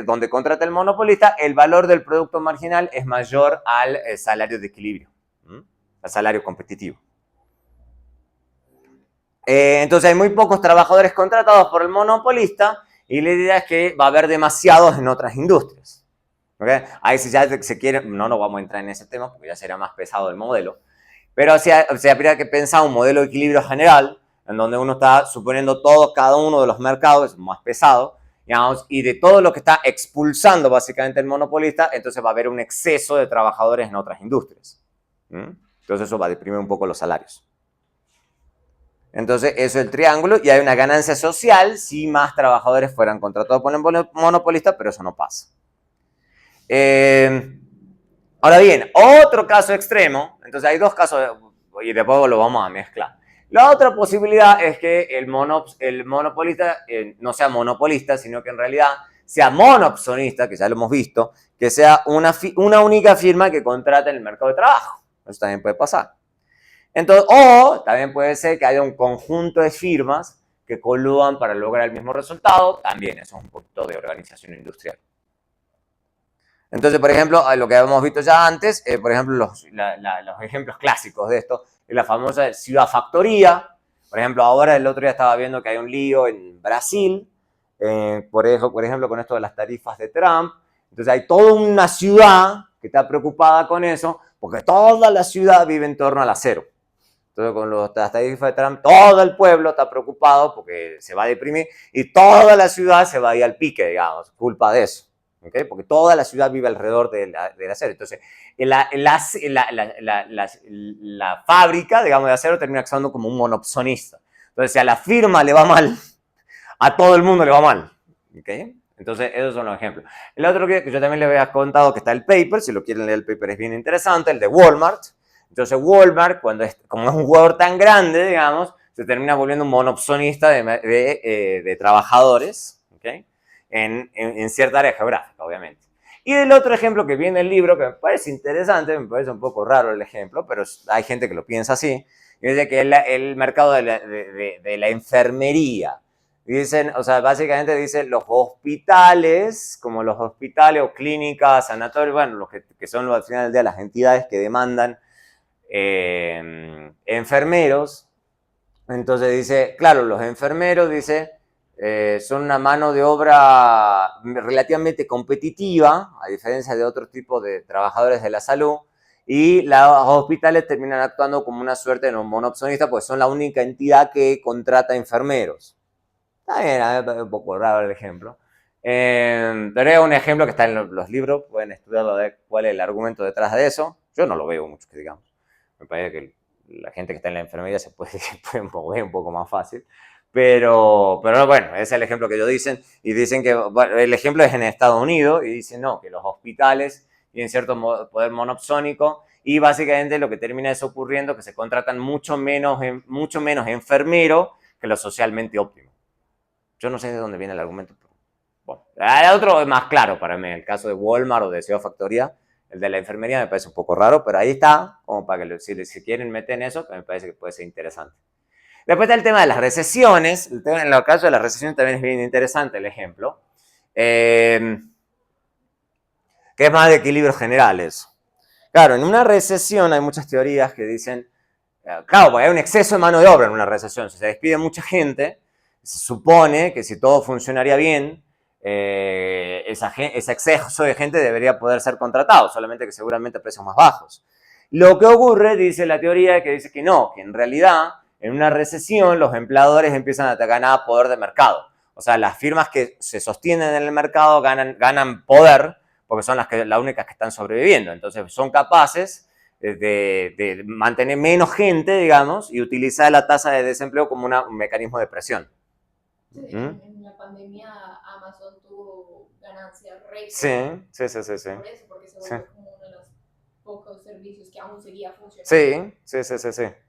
donde contrata el monopolista, el valor del producto marginal es mayor al salario de equilibrio, al salario competitivo. Entonces hay muy pocos trabajadores contratados por el monopolista y la idea es que va a haber demasiados en otras industrias. ¿Okay? Ahí si ya se quiere, no nos vamos a entrar en ese tema porque ya será más pesado el modelo, pero habría que pensar un modelo de equilibrio general en donde uno está suponiendo cada uno de los mercados, es más pesado, digamos, y de todo lo que está expulsando básicamente el monopolista, entonces va a haber un exceso de trabajadores en otras industrias. Entonces eso va a deprimir un poco los salarios. Entonces eso es el triángulo y hay una ganancia social si más trabajadores fueran contratados por el monopolista, pero eso no pasa. Ahora bien, otro caso extremo, entonces hay dos casos y después lo vamos a mezclar. La otra posibilidad es que el monopolista no sea monopolista, sino que en realidad sea monopsonista, que ya lo hemos visto, que sea una única firma que contrata en el mercado de trabajo. Eso también puede pasar. Entonces, o también puede ser que haya un conjunto de firmas que coludan para lograr el mismo resultado. También eso es un poquito de organización industrial. Entonces, por ejemplo, lo que habíamos visto ya antes, por ejemplo, los ejemplos clásicos de esto, es la famosa ciudad factoría. Por ejemplo, ahora el otro día estaba viendo que hay un lío en Brasil, por ejemplo, con esto de las tarifas de Trump. Entonces hay toda una ciudad que está preocupada con eso, porque toda la ciudad vive en torno al acero. Entonces, con las tarifas de Trump, todo el pueblo está preocupado porque se va a deprimir y toda la ciudad se va a ir al pique, digamos, culpa de eso. ¿Okay? Porque toda la ciudad vive alrededor del acero. Entonces, la fábrica, digamos, de acero termina actuando como un monopsonista. Entonces, si a la firma le va mal, a todo el mundo le va mal. ¿Okay? Entonces, esos son los ejemplos. El otro que yo también les había contado que está el paper, si lo quieren leer el paper es bien interesante, el de Walmart. Entonces, Walmart, como es un jugador tan grande, digamos, se termina volviendo un monopsonista de trabajadores, ¿okay? En cierta área geográfica, obviamente. Y el otro ejemplo que viene en el libro, que me parece interesante, me parece un poco raro el ejemplo, pero hay gente que lo piensa así, es de que el mercado de la enfermería. Dicen, o sea, básicamente dicen los hospitales, como los hospitales o clínicas, sanatorios, bueno, los que son al final del día las entidades que demandan enfermeros. Entonces dice, claro, los enfermeros, dice, son una mano de obra relativamente competitiva, a diferencia de otros tipos de trabajadores de la salud, y los hospitales terminan actuando como una suerte de monopsonista, porque son la única entidad que contrata enfermeros. Está bien, es un poco raro el ejemplo. Pero es un ejemplo que está en los libros, pueden estudiarlo de cuál es el argumento detrás de eso. Yo no lo veo mucho, que digamos. Me parece que la gente que está en la enfermería se puede mover un poco más fácil. Pero bueno, ese es el ejemplo que ellos dicen. Y dicen que, bueno, el ejemplo es en Estados Unidos. Y dicen, no, que los hospitales tienen cierto poder monopsónico. Y básicamente lo que termina es ocurriendo que se contratan mucho menos enfermeros que lo socialmente óptimo. Yo no sé de dónde viene el argumento. Pero bueno, el otro es más claro para mí. El caso de Walmart o de Ciudad Factoría. El de la enfermería me parece un poco raro, pero ahí está, como para que si quieren meter en eso, me parece que puede ser interesante. Después está el tema de las recesiones. En el caso de las recesiones también es bien interesante el ejemplo. que es más de equilibrios generales. Claro, en una recesión hay muchas teorías que dicen, claro, porque hay un exceso de mano de obra en una recesión. Si se despide mucha gente, se supone que si todo funcionaría bien, ese exceso de gente debería poder ser contratado, solamente que seguramente a precios más bajos. Lo que ocurre, dice la teoría, que dice que no, que en realidad en una recesión los empleadores empiezan a ganar poder de mercado. O sea, las firmas que se sostienen en el mercado ganan poder porque son las únicas que están sobreviviendo. Entonces son capaces de mantener menos gente, digamos, y utilizar la tasa de desempleo como un mecanismo de presión. Sí, en la pandemia Amazon tuvo ganancias récord. Sí. Por eso, porque se volvió como uno de los pocos servicios que aún seguía funcionando. Sí.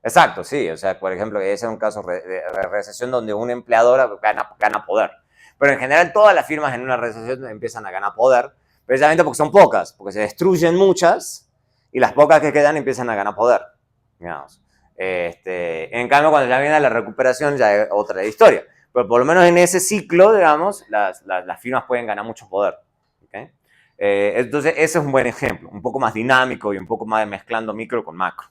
Exacto, sí. O sea, por ejemplo, ese es un caso de recesión donde un empleador gana poder. Pero en general todas las firmas en una recesión empiezan a ganar poder, precisamente porque son pocas, porque se destruyen muchas y las pocas que quedan empiezan a ganar poder, digamos. En cambio, cuando ya viene la recuperación ya es otra historia. Pero por lo menos en ese ciclo, digamos, las firmas pueden ganar mucho poder. ¿Okay? Entonces, ese es un buen ejemplo, un poco más dinámico y un poco más mezclando micro con macro.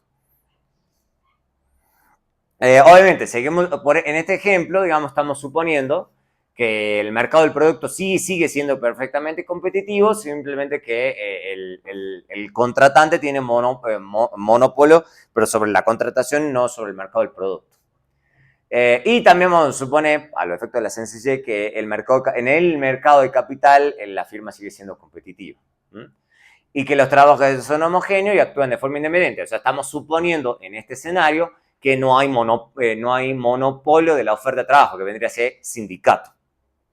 Obviamente, seguimos en este ejemplo, digamos, estamos suponiendo que el mercado del producto sí sigue siendo perfectamente competitivo, simplemente que el contratante tiene monopolio, pero sobre la contratación, no sobre el mercado del producto. Y también vamos a suponer, a los efectos de la sencillez, que en el mercado de capital la firma sigue siendo competitiva. Y que los trabajadores son homogéneos y actúan de forma independiente. O sea, estamos suponiendo en este escenario que no hay monopolio de la oferta de trabajo, que vendría a ser sindicato.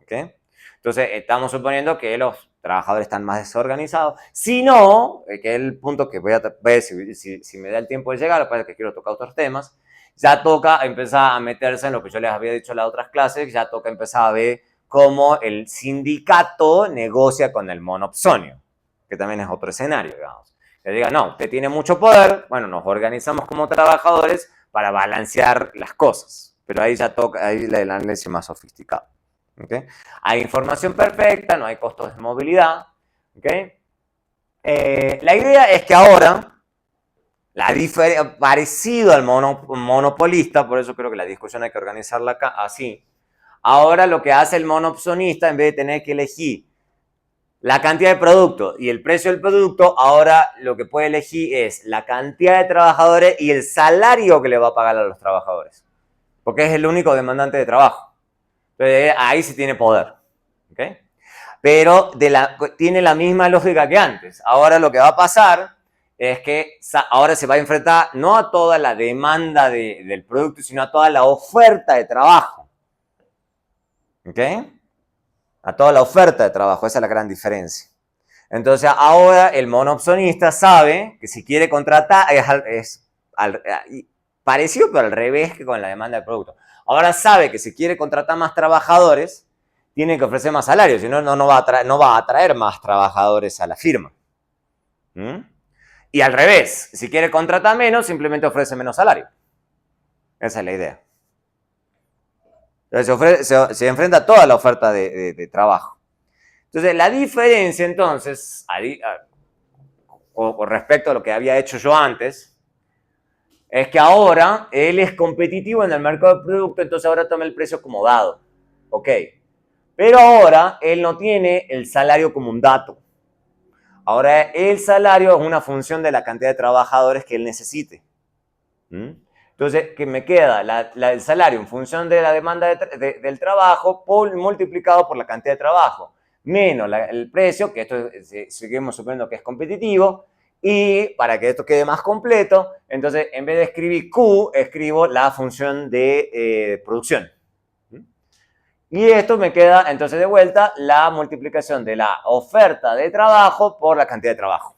¿Okay? Entonces, estamos suponiendo que los trabajadores están más desorganizados. Si no, que es el punto que voy a ver si me da el tiempo de llegar, lo que pasa es que quiero tocar otros temas, ya toca empezar a meterse en lo que yo les había dicho en las otras clases, ya toca empezar a ver cómo el sindicato negocia con el monopsonio, que también es otro escenario, digamos. Que diga, no, usted tiene mucho poder, bueno, nos organizamos como trabajadores para balancear las cosas, pero ahí ya toca, ahí el análisis más sofisticado. ¿Okay? Hay información perfecta, no hay costos de movilidad. ¿Okay? La idea es que ahora, parecido al monopolista, por eso creo que la discusión hay que organizarla acá, así. Ahora lo que hace el monopsonista, en vez de tener que elegir la cantidad de producto y el precio del producto, ahora lo que puede elegir es la cantidad de trabajadores y el salario que le va a pagar a los trabajadores. Porque es el único demandante de trabajo. Entonces, ahí sí tiene poder. ¿Okay? Pero tiene la misma lógica que antes. Ahora lo que va a pasar es que ahora se va a enfrentar no a toda la demanda del producto, sino a toda la oferta de trabajo. ¿Ok? A toda la oferta de trabajo. Esa es la gran diferencia. Entonces ahora el monopsonista sabe que si quiere contratar es parecido pero al revés que con la demanda del producto. Ahora sabe que si quiere contratar más trabajadores, tiene que ofrecer más salario, si no, no va a atraer más trabajadores a la firma. Y al revés, si quiere contratar menos, simplemente ofrece menos salario. Esa es la idea. Entonces se enfrenta a toda la oferta de trabajo. Entonces, la diferencia, entonces, con respecto a lo que había hecho yo antes, es que ahora él es competitivo en el mercado de producto, entonces ahora toma el precio como dado. Ok. Pero ahora él no tiene el salario como un dato. Ahora el salario es una función de la cantidad de trabajadores que él necesite. Entonces, ¿qué me queda? El salario en función de la demanda del trabajo multiplicado por la cantidad de trabajo, menos el precio, que esto seguimos suponiendo que es competitivo, y para que esto quede más completo, entonces en vez de escribir Q, escribo la función de producción. Y esto me queda entonces de vuelta la multiplicación de la oferta de trabajo por la cantidad de trabajo.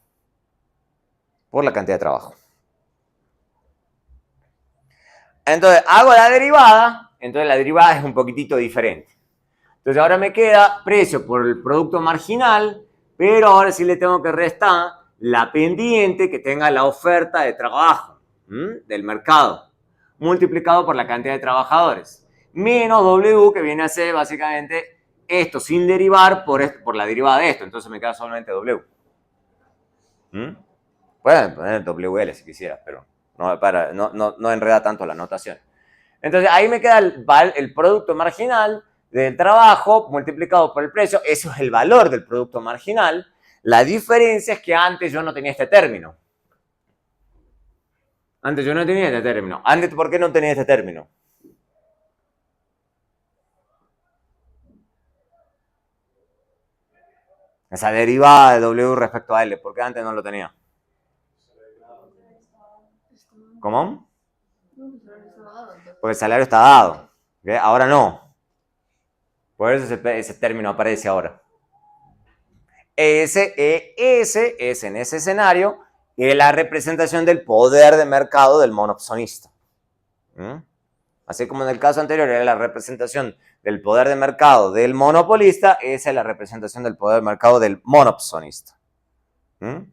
Por la cantidad de trabajo. Entonces hago la derivada, entonces la derivada es un poquitito diferente. Entonces ahora me queda precio por el producto marginal, pero ahora sí le tengo que restar la pendiente que tenga la oferta de trabajo del mercado, multiplicado por la cantidad de trabajadores, menos W, que viene a ser básicamente esto sin derivar por la derivada de esto, entonces me queda solamente W. ¿Mm? Pueden poner WL si quisieras, pero no enreda tanto la notación. Entonces ahí me queda el producto marginal del trabajo multiplicado por el precio. Eso es el valor del producto marginal. La diferencia es que antes yo no tenía este término. Antes yo no tenía este término. Antes, ¿por qué no tenía este término? Esa derivada de W respecto a L. ¿Por qué antes no lo tenía? ¿Cómo? Porque el salario está dado. ¿Okay? Ahora no. Por eso ese término aparece ahora. Ese es en ese escenario la representación del poder de mercado del monopsonista. ¿Mm? Así como en el caso anterior era la representación del poder de mercado del monopolista, esa es la representación del poder de mercado del monopsonista. ¿Mm?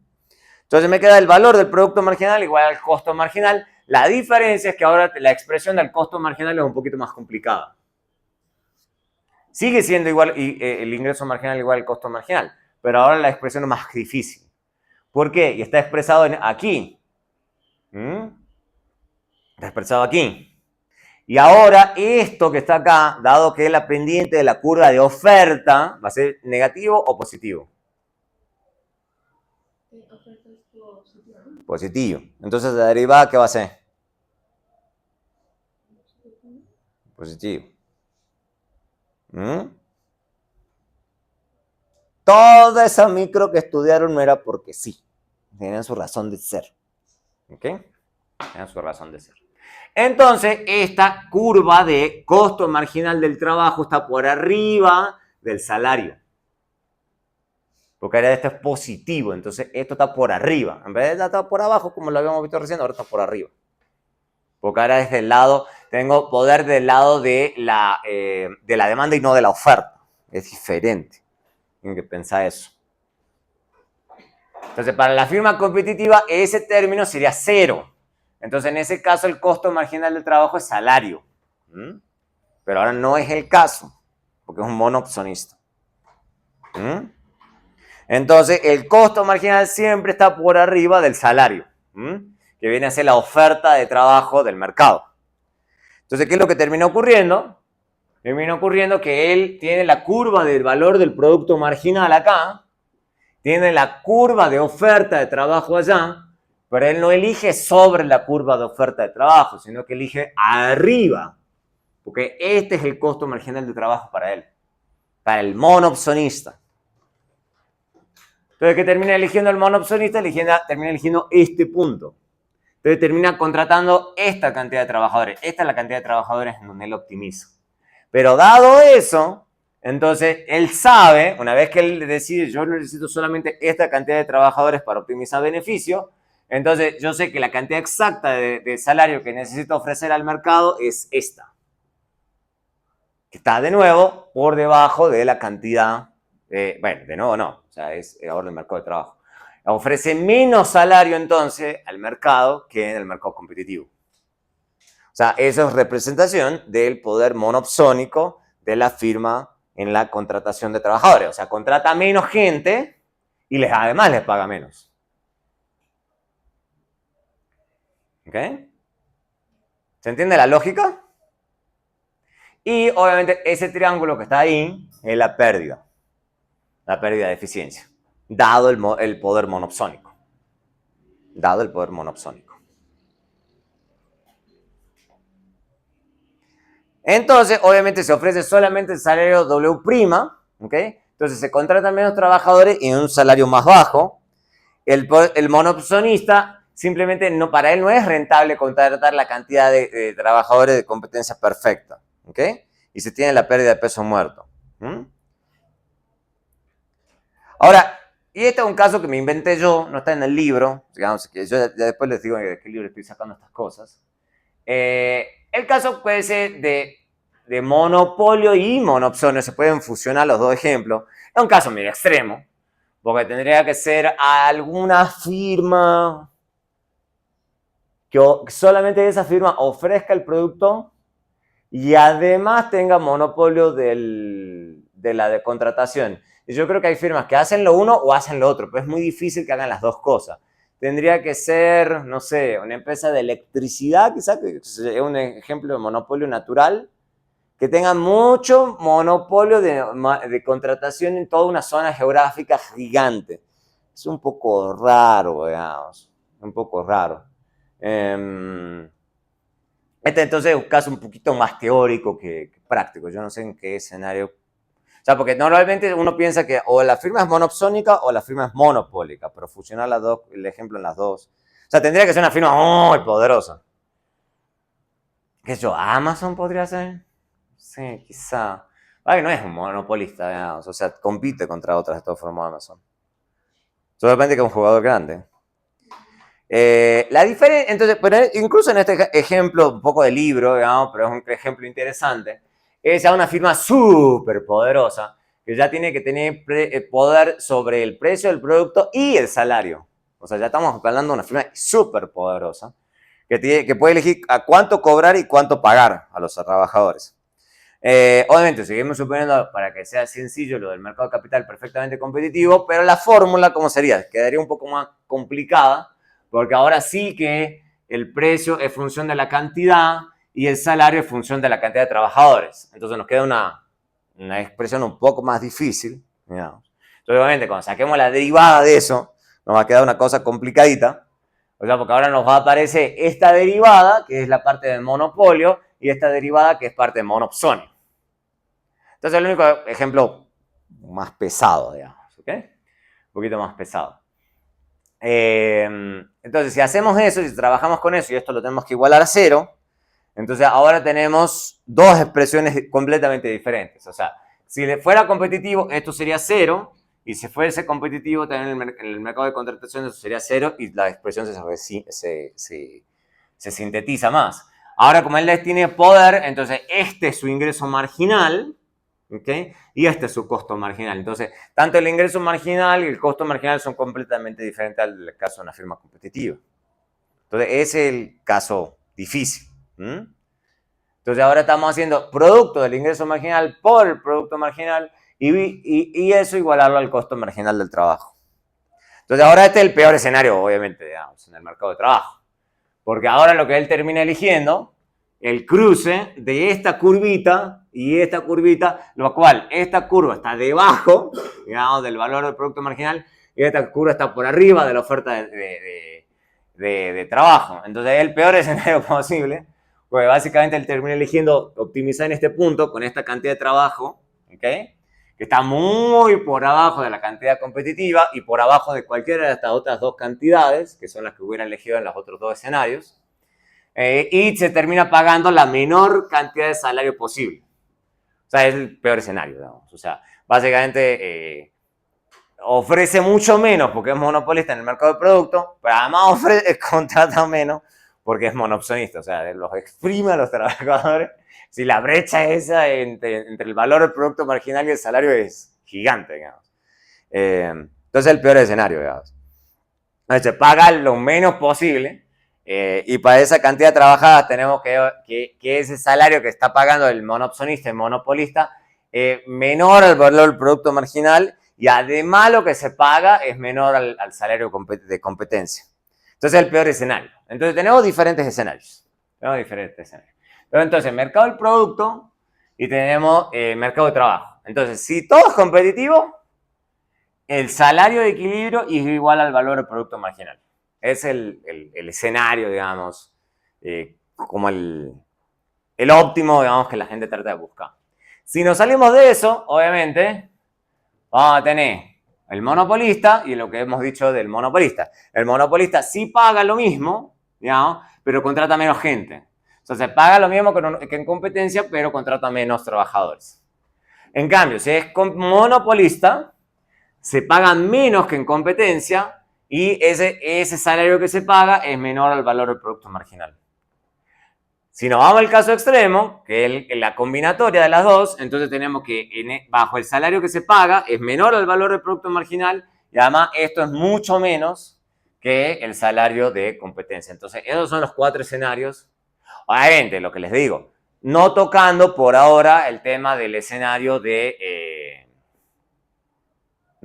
Entonces me queda el valor del producto marginal igual al costo marginal. La diferencia es que ahora la expresión del costo marginal es un poquito más complicada. Sigue siendo igual el ingreso marginal igual al costo marginal, pero ahora la expresión es más difícil. ¿Por qué? Y está expresado aquí. Está expresado aquí. Y ahora esto que está acá, dado que es la pendiente de la curva de oferta, ¿va a ser negativo o positivo? Positivo. Entonces la derivada, ¿qué va a ser? Positivo. Toda esa micro que estudiaron no era porque sí. Tenían su razón de ser. ¿Ok? Tenían su razón de ser. Entonces, esta curva de costo marginal del trabajo está por arriba del salario. Porque ahora esto es positivo, entonces esto está por arriba. En vez de estar por abajo, como lo habíamos visto recién, ahora está por arriba. Porque ahora es del lado, tengo poder del lado de la demanda y no de la oferta. Es diferente. Tienen que pensar eso. Entonces, para la firma competitiva, ese término sería cero. Entonces, en ese caso, el costo marginal del trabajo es salario. Pero ahora no es el caso, porque es un monopsonista. Entonces, el costo marginal siempre está por arriba del salario, que viene a ser la oferta de trabajo del mercado. Entonces, ¿qué es lo que termina ocurriendo? Termina ocurriendo que él tiene la curva del valor del producto marginal acá, tiene la curva de oferta de trabajo allá, pero él no elige sobre la curva de oferta de trabajo, sino que elige arriba, porque este es el costo marginal de trabajo para él, para el monopsonista. Entonces, ¿qué termina eligiendo el monopsonista? Termina eligiendo este punto. Entonces, termina contratando esta cantidad de trabajadores. Esta es la cantidad de trabajadores en donde él optimiza. Pero dado eso, entonces él sabe, una vez que él decide, yo necesito solamente esta cantidad de trabajadores para optimizar beneficio, entonces yo sé que la cantidad exacta de salario que necesito ofrecer al mercado es esta. Que está de nuevo por debajo de la cantidad, bueno, de nuevo no, o sea, es ahora el mercado de trabajo. Ofrece menos salario entonces al mercado que en el mercado competitivo. O sea, eso es representación del poder monopsónico de la firma en la contratación de trabajadores. O sea, contrata menos gente y además les paga menos. ¿Ok? ¿Se entiende la lógica? Y obviamente ese triángulo que está ahí es la pérdida de eficiencia, dado el poder monopsónico. Dado el poder monopsónico. Entonces, obviamente se ofrece solamente el salario W', ¿ok? Entonces se contratan menos trabajadores y un salario más bajo. El monopsonista simplemente no, para él no es rentable contratar la cantidad de trabajadores de competencia perfecta, ¿ok? Y se tiene la pérdida de peso muerto. Ahora, y este es un caso que me inventé yo, no está en el libro, digamos que yo ya después les digo de qué libro estoy sacando estas cosas. El caso puede ser de monopolio y monopsonio, se pueden fusionar los dos ejemplos. Es un caso medio extremo, porque tendría que ser alguna firma que solamente esa firma ofrezca el producto y además tenga monopolio de la contratación. Y yo creo que hay firmas que hacen lo uno o hacen lo otro, pero es muy difícil que hagan las dos cosas. Tendría que ser, no sé, una empresa de electricidad, quizás, que es un ejemplo de monopolio natural, que tenga mucho monopolio de contratación en toda una zona geográfica gigante. Es un poco raro, digamos, un poco raro. Entonces es un caso un poquito más teórico que práctico. Yo no sé en qué escenario. O sea, porque normalmente uno piensa que o la firma es monopsónica o la firma es monopólica, pero fusionar las dos, el ejemplo en las dos. O sea, tendría que ser una firma muy poderosa. ¿Qué sé yo? ¿Amazon podría ser? Sí, quizá. Vale, no es un monopolista, digamos. O sea, compite contra otras de todas formas Amazon. Solamente que es un jugador grande. La diferencia, entonces, pero incluso en este ejemplo, un poco de libro, digamos, pero es un ejemplo interesante, es ya una firma súper poderosa que ya tiene que tener poder sobre el precio del producto y el salario. O sea, ya estamos hablando de una firma súper poderosa que puede elegir a cuánto cobrar y cuánto pagar a los trabajadores. Obviamente, seguimos suponiendo para que sea sencillo lo del mercado de capital perfectamente competitivo, pero la fórmula, ¿cómo sería? Quedaría un poco más complicada, porque ahora sí que el precio es función de la cantidad y el salario es función de la cantidad de trabajadores. Entonces nos queda una expresión un poco más difícil, digamos. Entonces, obviamente, cuando saquemos la derivada de eso, nos va a quedar una cosa complicadita. O sea, porque ahora nos va a aparecer esta derivada, que es la parte del monopolio, y esta derivada, que es parte del monopsonio. Entonces, el único ejemplo más pesado, digamos, ¿ok? Un poquito más pesado. Entonces, si hacemos eso, si trabajamos con eso y esto lo tenemos que igualar a cero, entonces ahora tenemos dos expresiones completamente diferentes. O sea, si le fuera competitivo, esto sería cero, y si fuese competitivo también en el mercado de contratación, eso sería cero, y la expresión se sintetiza más. Ahora, como él tiene poder, entonces este es su ingreso marginal, ¿okay? Y este es su costo marginal. Entonces, tanto el ingreso marginal y el costo marginal son completamente diferentes al caso de una firma competitiva. Entonces, ese es el caso difícil. Entonces, ahora estamos haciendo producto del ingreso marginal por el producto marginal y eso igualarlo al costo marginal del trabajo. Entonces, ahora este es el peor escenario, obviamente, digamos, en el mercado de trabajo. Porque ahora lo que él termina eligiendo, el cruce de esta curvita y esta curvita, lo cual esta curva está debajo, digamos, del valor del producto marginal y esta curva está por arriba de la oferta de trabajo. Entonces es el peor escenario posible, porque básicamente él termina eligiendo optimizar en este punto con esta cantidad de trabajo, ¿ok? Que está muy por abajo de la cantidad competitiva y por abajo de cualquiera de estas otras dos cantidades, que son las que hubiera elegido en los otros dos escenarios, y se termina pagando la menor cantidad de salario posible. O sea, es el peor escenario, digamos. O sea, básicamente ofrece mucho menos porque es monopolista en el mercado de productos, pero además contrata menos porque es monopsonista. O sea, los exprime a los trabajadores. Si la brecha esa entre el valor del producto marginal y el salario es gigante, digamos. Entonces, el peor escenario, digamos. Se paga lo menos posible y para esa cantidad de trabajadas tenemos que ese salario que está pagando el monopsonista, el monopolista, menor al valor del producto marginal y además lo que se paga es menor al salario de competencia. Entonces, es el peor escenario. Entonces, tenemos diferentes escenarios. Entonces, mercado del producto y tenemos mercado de trabajo. Entonces, si todo es competitivo, el salario de equilibrio es igual al valor del producto marginal. Es el escenario, digamos, como el óptimo, digamos, que la gente trata de buscar. Si nos salimos de eso, obviamente, vamos a tener el monopolista y lo que hemos dicho del monopolista. El monopolista sí paga lo mismo, digamos, pero contrata menos gente. O sea, se paga lo mismo que en competencia, pero contrata menos trabajadores. En cambio, si es monopolista, se paga menos que en competencia y ese salario que se paga es menor al valor del producto marginal. Si nos vamos al caso extremo, que es la combinatoria de las dos, entonces tenemos que bajo el salario que se paga es menor al valor del producto marginal y además esto es mucho menos que el salario de competencia. Entonces esos son los cuatro escenarios. Obviamente, lo que les digo, no tocando por ahora el tema del escenario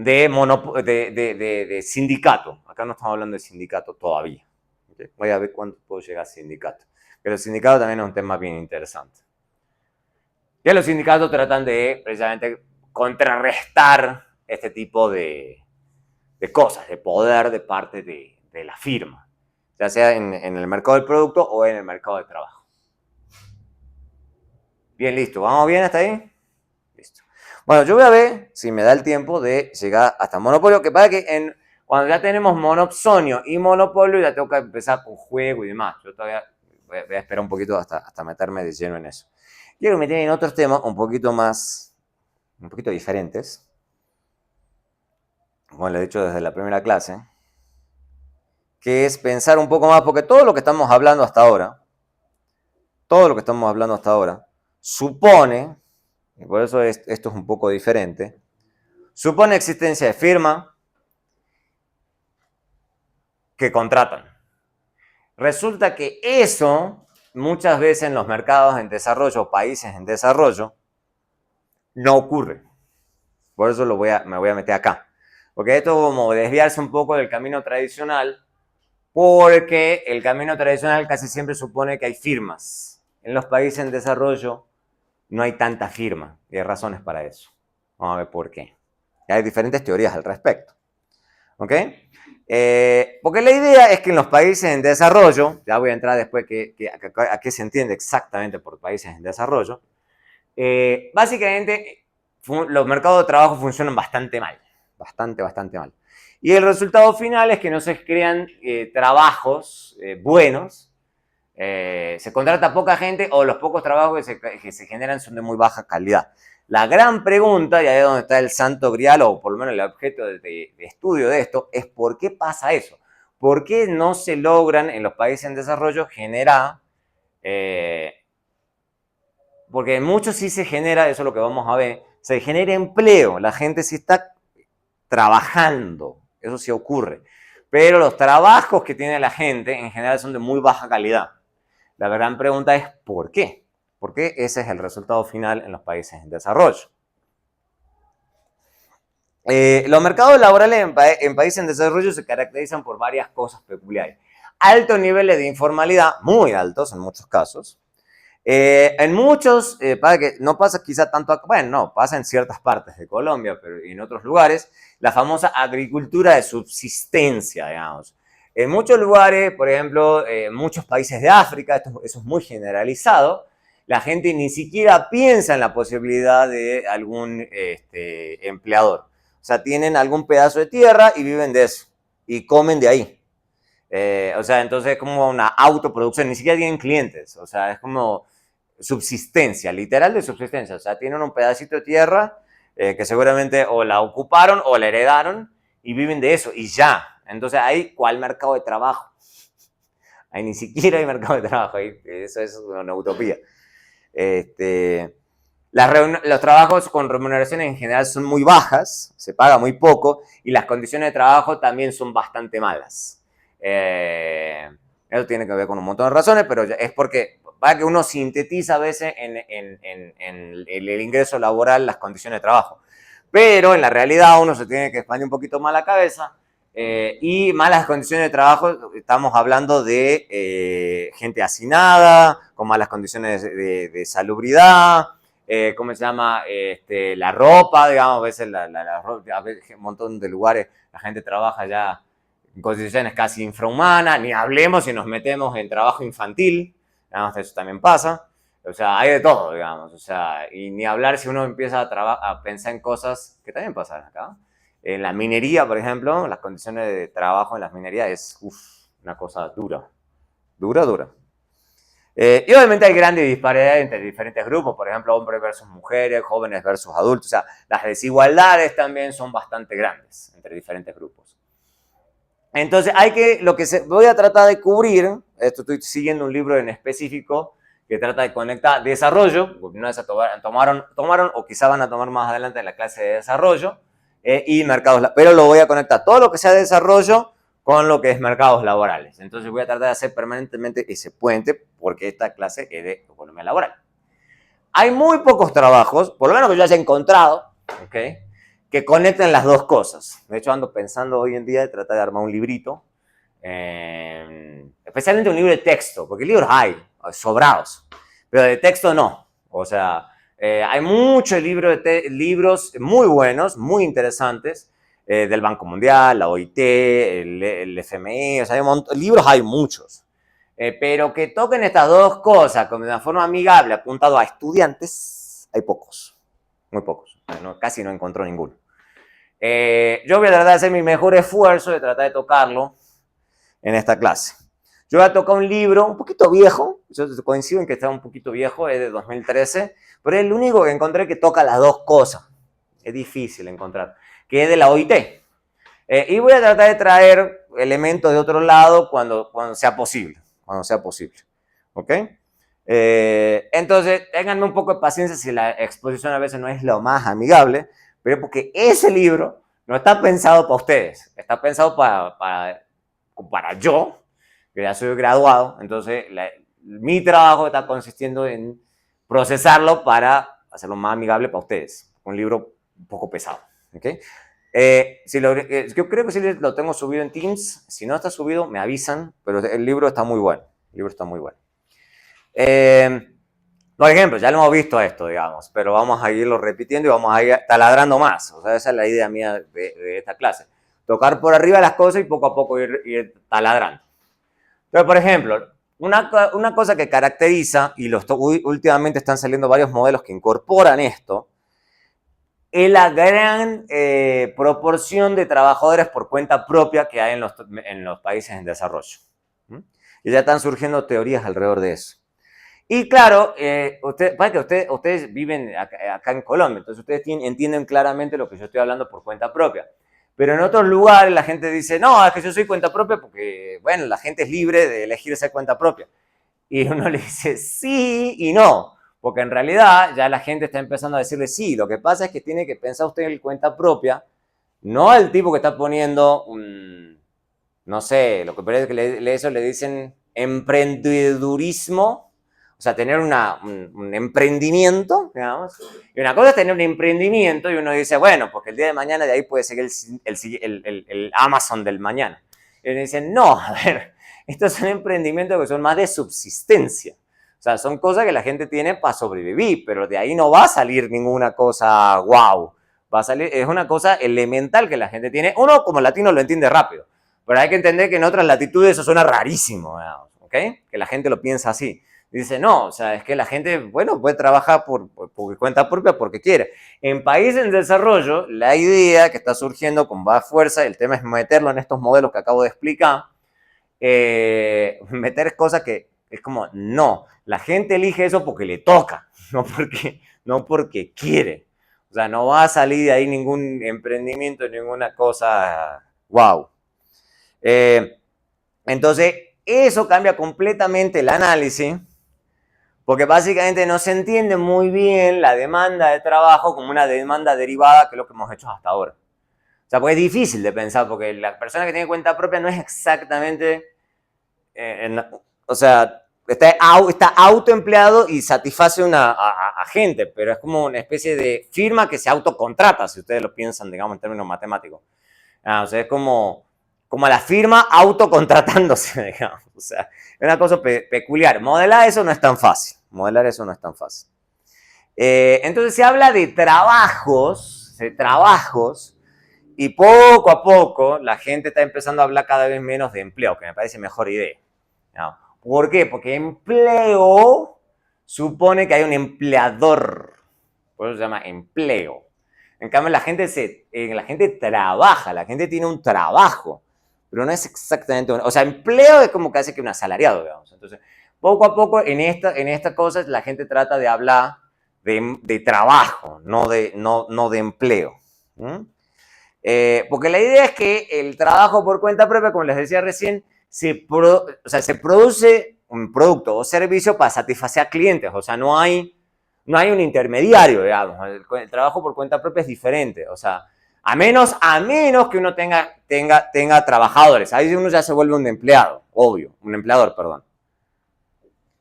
de sindicato. Acá no estamos hablando de sindicato todavía. ¿Okay? Voy a ver cuándo puedo llegar a sindicato. Pero el sindicato también es un tema bien interesante. Y los sindicatos tratan de precisamente contrarrestar este tipo de cosas, de poder de parte de la firma, ya sea en el mercado del producto o en el mercado de trabajo. Bien, listo. ¿Vamos bien hasta ahí? Listo. Bueno, yo voy a ver si me da el tiempo de llegar hasta monopolio, que pasa que cuando ya tenemos monopsonio y monopolio ya tengo que empezar con juego y demás. Yo todavía voy a esperar un poquito hasta meterme de lleno en eso. Quiero meter en otros temas un poquito diferentes, como lo he dicho desde la primera clase, que es pensar un poco más, porque todo lo que estamos hablando hasta ahora, supone, y por eso esto es un poco diferente, supone existencia de firma que contratan. Resulta que eso, muchas veces en los mercados en desarrollo, países en desarrollo, no ocurre. Por eso me voy a meter acá. Porque esto es como desviarse un poco del camino tradicional, porque el camino tradicional casi siempre supone que hay firmas. En los países en desarrollo no hay tanta firma, y hay razones para eso. Vamos a ver por qué. Y hay diferentes teorías al respecto. ¿Ok? Porque la idea es que en los países en desarrollo, ya voy a entrar después a qué se entiende exactamente por países en desarrollo, básicamente los mercados de trabajo funcionan bastante mal, bastante mal. Y el resultado final es que no se crean trabajos buenos, se contrata poca gente o los pocos trabajos que se generan son de muy baja calidad. La gran pregunta, y ahí es donde está el santo grial, o por lo menos el objeto de estudio de esto, es ¿por qué pasa eso? ¿Por qué no se logran en los países en desarrollo generar, porque en muchos sí se genera, eso es lo que vamos a ver, se genera empleo, la gente sí está trabajando, eso sí ocurre, pero los trabajos que tiene la gente en general son de muy baja calidad. La gran pregunta es ¿por qué? Porque ese es el resultado final en los países en desarrollo. Los mercados laborales en países en desarrollo se caracterizan por varias cosas peculiares. Altos niveles de informalidad, muy altos en muchos casos. En muchos, para que no pasa quizá tanto, bueno, no, pasa en ciertas partes de Colombia, pero en otros lugares, la famosa agricultura de subsistencia, digamos. En muchos lugares, por ejemplo, en muchos países de África, eso es muy generalizado, la gente ni siquiera piensa en la posibilidad de algún empleador. O sea, tienen algún pedazo de tierra y viven de eso, y comen de ahí. O sea, entonces es como una autoproducción, ni siquiera tienen clientes, o sea, es como subsistencia, literal de subsistencia, o sea, tienen un pedacito de tierra que seguramente o la ocuparon o la heredaron y viven de eso y ya. Entonces, ahí, ¿cuál mercado de trabajo? Ahí ni siquiera hay mercado de trabajo, ahí, eso es una utopía. Los trabajos con remuneraciones en general son muy bajas, se paga muy poco y las condiciones de trabajo también son bastante malas. Eso tiene que ver con un montón de razones, pero es porque va que uno sintetiza a veces en el ingreso laboral las condiciones de trabajo. Pero en la realidad uno se tiene que expandir un poquito más la cabeza y malas condiciones de trabajo, estamos hablando de gente hacinada, con malas condiciones de salubridad, ¿cómo se llama? La ropa, digamos, a veces la ropa, a veces, un montón de lugares la gente trabaja ya en condiciones casi infrahumanas, ni hablemos si nos metemos en trabajo infantil, digamos, eso también pasa. O sea, hay de todo, digamos, o sea, y ni hablar si uno empieza a pensar en cosas que también pasan acá. En la minería, por ejemplo, las condiciones de trabajo en las minerías es una cosa dura. Y obviamente hay grandes disparidades entre diferentes grupos, por ejemplo, hombres versus mujeres, jóvenes versus adultos. O sea, las desigualdades también son bastante grandes entre diferentes grupos. Entonces, voy a tratar de cubrir, esto estoy siguiendo un libro en específico que trata de conectar desarrollo, una vez tomaron o quizá van a tomar más adelante en la clase de desarrollo, y mercados, pero lo voy a conectar todo lo que sea de desarrollo con lo que es mercados laborales. Entonces voy a tratar de hacer permanentemente ese puente porque esta clase es de economía laboral. Hay muy pocos trabajos, por lo menos que yo haya encontrado, ¿okay? que conecten las dos cosas. De hecho, ando pensando hoy en día de tratar de armar un librito, especialmente un libro de texto, porque libros hay, sobrados, pero de texto no. O sea, hay muchos libros muy buenos, muy interesantes, del Banco Mundial, la OIT, el FMI, o sea, libros hay muchos. Pero que toquen estas dos cosas de una forma amigable, apuntado a estudiantes, hay pocos, muy pocos. Casi no encontró ninguno. Yo voy a tratar de hacer mi mejor esfuerzo de tratar de tocarlo en esta clase. Yo voy a tocar un libro un poquito viejo, yo coincido en que está un poquito viejo, es de 2013, pero es el único que encontré que toca las dos cosas. Es difícil encontrar, que es de la OIT. Y voy a tratar de traer elementos de otro lado cuando sea posible. ¿Ok? Entonces, ténganme un poco de paciencia si la exposición a veces no es lo más amigable, pero porque ese libro no está pensado para ustedes, está pensado para yo, que ya soy graduado, entonces mi trabajo está consistiendo en procesarlo para hacerlo más amigable para ustedes. Un libro un poco pesado. ¿Okay? Yo creo que sí lo tengo subido en Teams. Si no está subido, me avisan, pero el libro está muy bueno. Por ejemplo, ya lo hemos visto esto, digamos, pero vamos a irlo repitiendo y vamos a ir taladrando más. O sea, esa es la idea mía de esta clase. Tocar por arriba las cosas y poco a poco ir taladrando. Entonces, por ejemplo, una cosa que caracteriza, y últimamente están saliendo varios modelos que incorporan esto, es la gran proporción de trabajadores por cuenta propia que hay en los países en desarrollo. Y ya están surgiendo teorías alrededor de eso. Y claro, ustedes viven acá en Colombia, entonces ustedes entienden claramente lo que yo estoy hablando por cuenta propia. Pero en otros lugares la gente dice, no, es que yo soy cuenta propia porque, bueno, la gente es libre de elegir ser cuenta propia. Y uno le dice sí y no, porque en realidad ya la gente está empezando a decirle sí. Lo que pasa es que tiene que pensar usted en cuenta propia, no al tipo que está poniendo no sé, lo que parece que eso le dicen emprendedurismo. O sea, tener un emprendimiento, digamos. Y una cosa es tener un emprendimiento y uno dice, bueno, porque el día de mañana de ahí puede ser el Amazon del mañana. Y uno dice, no, a ver, estos son emprendimientos que son más de subsistencia. O sea, son cosas que la gente tiene para sobrevivir, pero de ahí no va a salir ninguna cosa wow. Va a salir, es una cosa elemental que la gente tiene. Uno como latino lo entiende rápido, pero hay que entender que en otras latitudes eso suena rarísimo, ¿ok? Que la gente lo piensa así. Dice, no, o sea, es que la gente, bueno, puede trabajar por cuenta propia porque quiere. En países en desarrollo, la idea que está surgiendo con más fuerza, el tema es meterlo en estos modelos que acabo de explicar, meter cosas que es como, no, la gente elige eso porque le toca, no porque quiere. O sea, no va a salir de ahí ningún emprendimiento, ninguna cosa, wow. Entonces, eso cambia completamente el análisis, porque básicamente no se entiende muy bien la demanda de trabajo como una demanda derivada, que es lo que hemos hecho hasta ahora. O sea, pues es difícil de pensar, porque la persona que tiene cuenta propia no es exactamente, o sea, está autoempleado y satisface a gente, pero es como una especie de firma que se autocontrata, si ustedes lo piensan, digamos, en términos matemáticos. O sea, es como la firma autocontratándose, digamos. O sea, es una cosa peculiar. Modelar eso no es tan fácil. Entonces se habla de trabajos, y poco a poco la gente está empezando a hablar cada vez menos de empleo, que me parece mejor idea. ¿No? ¿Por qué? Porque empleo supone que hay un empleador. Por eso se llama empleo. En cambio, la gente trabaja, la gente tiene un trabajo, pero no es exactamente o sea, empleo es como casi que un asalariado, digamos. Entonces, poco a poco en esta cosa la gente trata de hablar de trabajo, no de empleo. Porque la idea es que el trabajo por cuenta propia, como les decía recién, se produce un producto o servicio para satisfacer a clientes. O sea, no hay un intermediario, digamos. El trabajo por cuenta propia es diferente. O sea, a menos que uno tenga trabajadores. Ahí uno ya se vuelve un empleado, obvio, un empleador, perdón.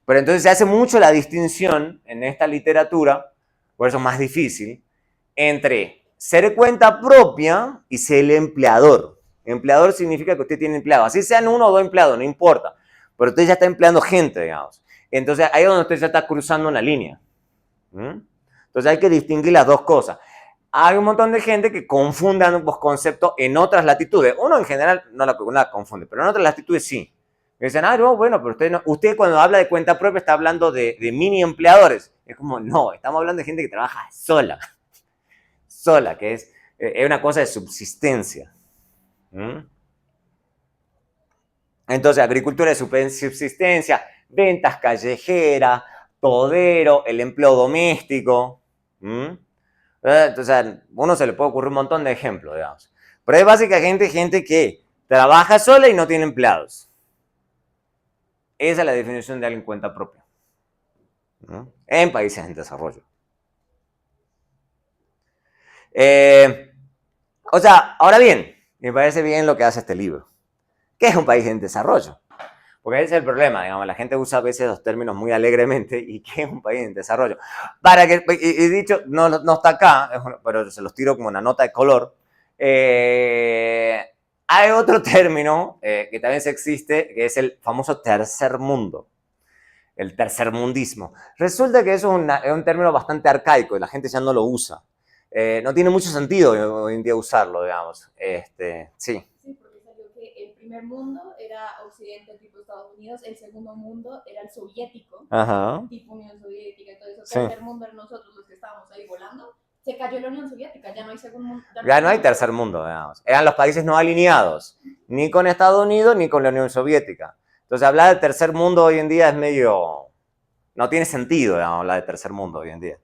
Pero entonces se hace mucho la distinción en esta literatura, por eso es más difícil, entre ser cuenta propia y ser el empleador. Empleador significa que usted tiene empleados. Así sean uno o dos empleados, no importa. Pero usted ya está empleando gente, digamos. Entonces, ahí es donde usted ya está cruzando una línea. Entonces, hay que distinguir las dos cosas. Hay un montón de gente que confunde ambos conceptos en otras latitudes. Uno en general no la confunde, pero en otras latitudes sí. Me dicen, no, bueno, pero usted cuando habla de cuenta propia está hablando de mini empleadores. Es como, no, estamos hablando de gente que trabaja sola. Sola, que es una cosa de subsistencia. Entonces, agricultura de subsistencia, ventas callejeras, todero, el empleo doméstico. Entonces, uno se le puede ocurrir un montón de ejemplos, digamos. Pero es básicamente gente que trabaja sola y no tiene empleados. Esa es la definición de alguien cuenta propia. En países en desarrollo. O sea, ahora bien, me parece bien lo que hace este libro. ¿Qué es un país en desarrollo? Porque ese es el problema, digamos, la gente usa a veces los términos muy alegremente. ¿Y qué es un país en desarrollo? Y dicho, no está acá, pero se los tiro como una nota de color. Hay otro término que también existe, que es el famoso tercer mundo. El tercermundismo. Resulta que eso es un término bastante arcaico y la gente ya no lo usa. No tiene mucho sentido hoy en día usarlo, digamos. Sí. Sí, porque salió que el primer mundo era Occidente, tipo Estados Unidos, el segundo mundo era el soviético, Ajá. tipo Unión Soviética, y todo eso. Sí. Tercer mundo eran nosotros los que estábamos ahí volando. Se cayó la Unión Soviética, ya no hay segundo mundo. Ya no hay tercer mundo, digamos. Eran los países no alineados, ni con Estados Unidos ni con la Unión Soviética. Entonces, hablar de tercer mundo hoy en día es medio... No tiene sentido, digamos, hablar de tercer mundo hoy en día.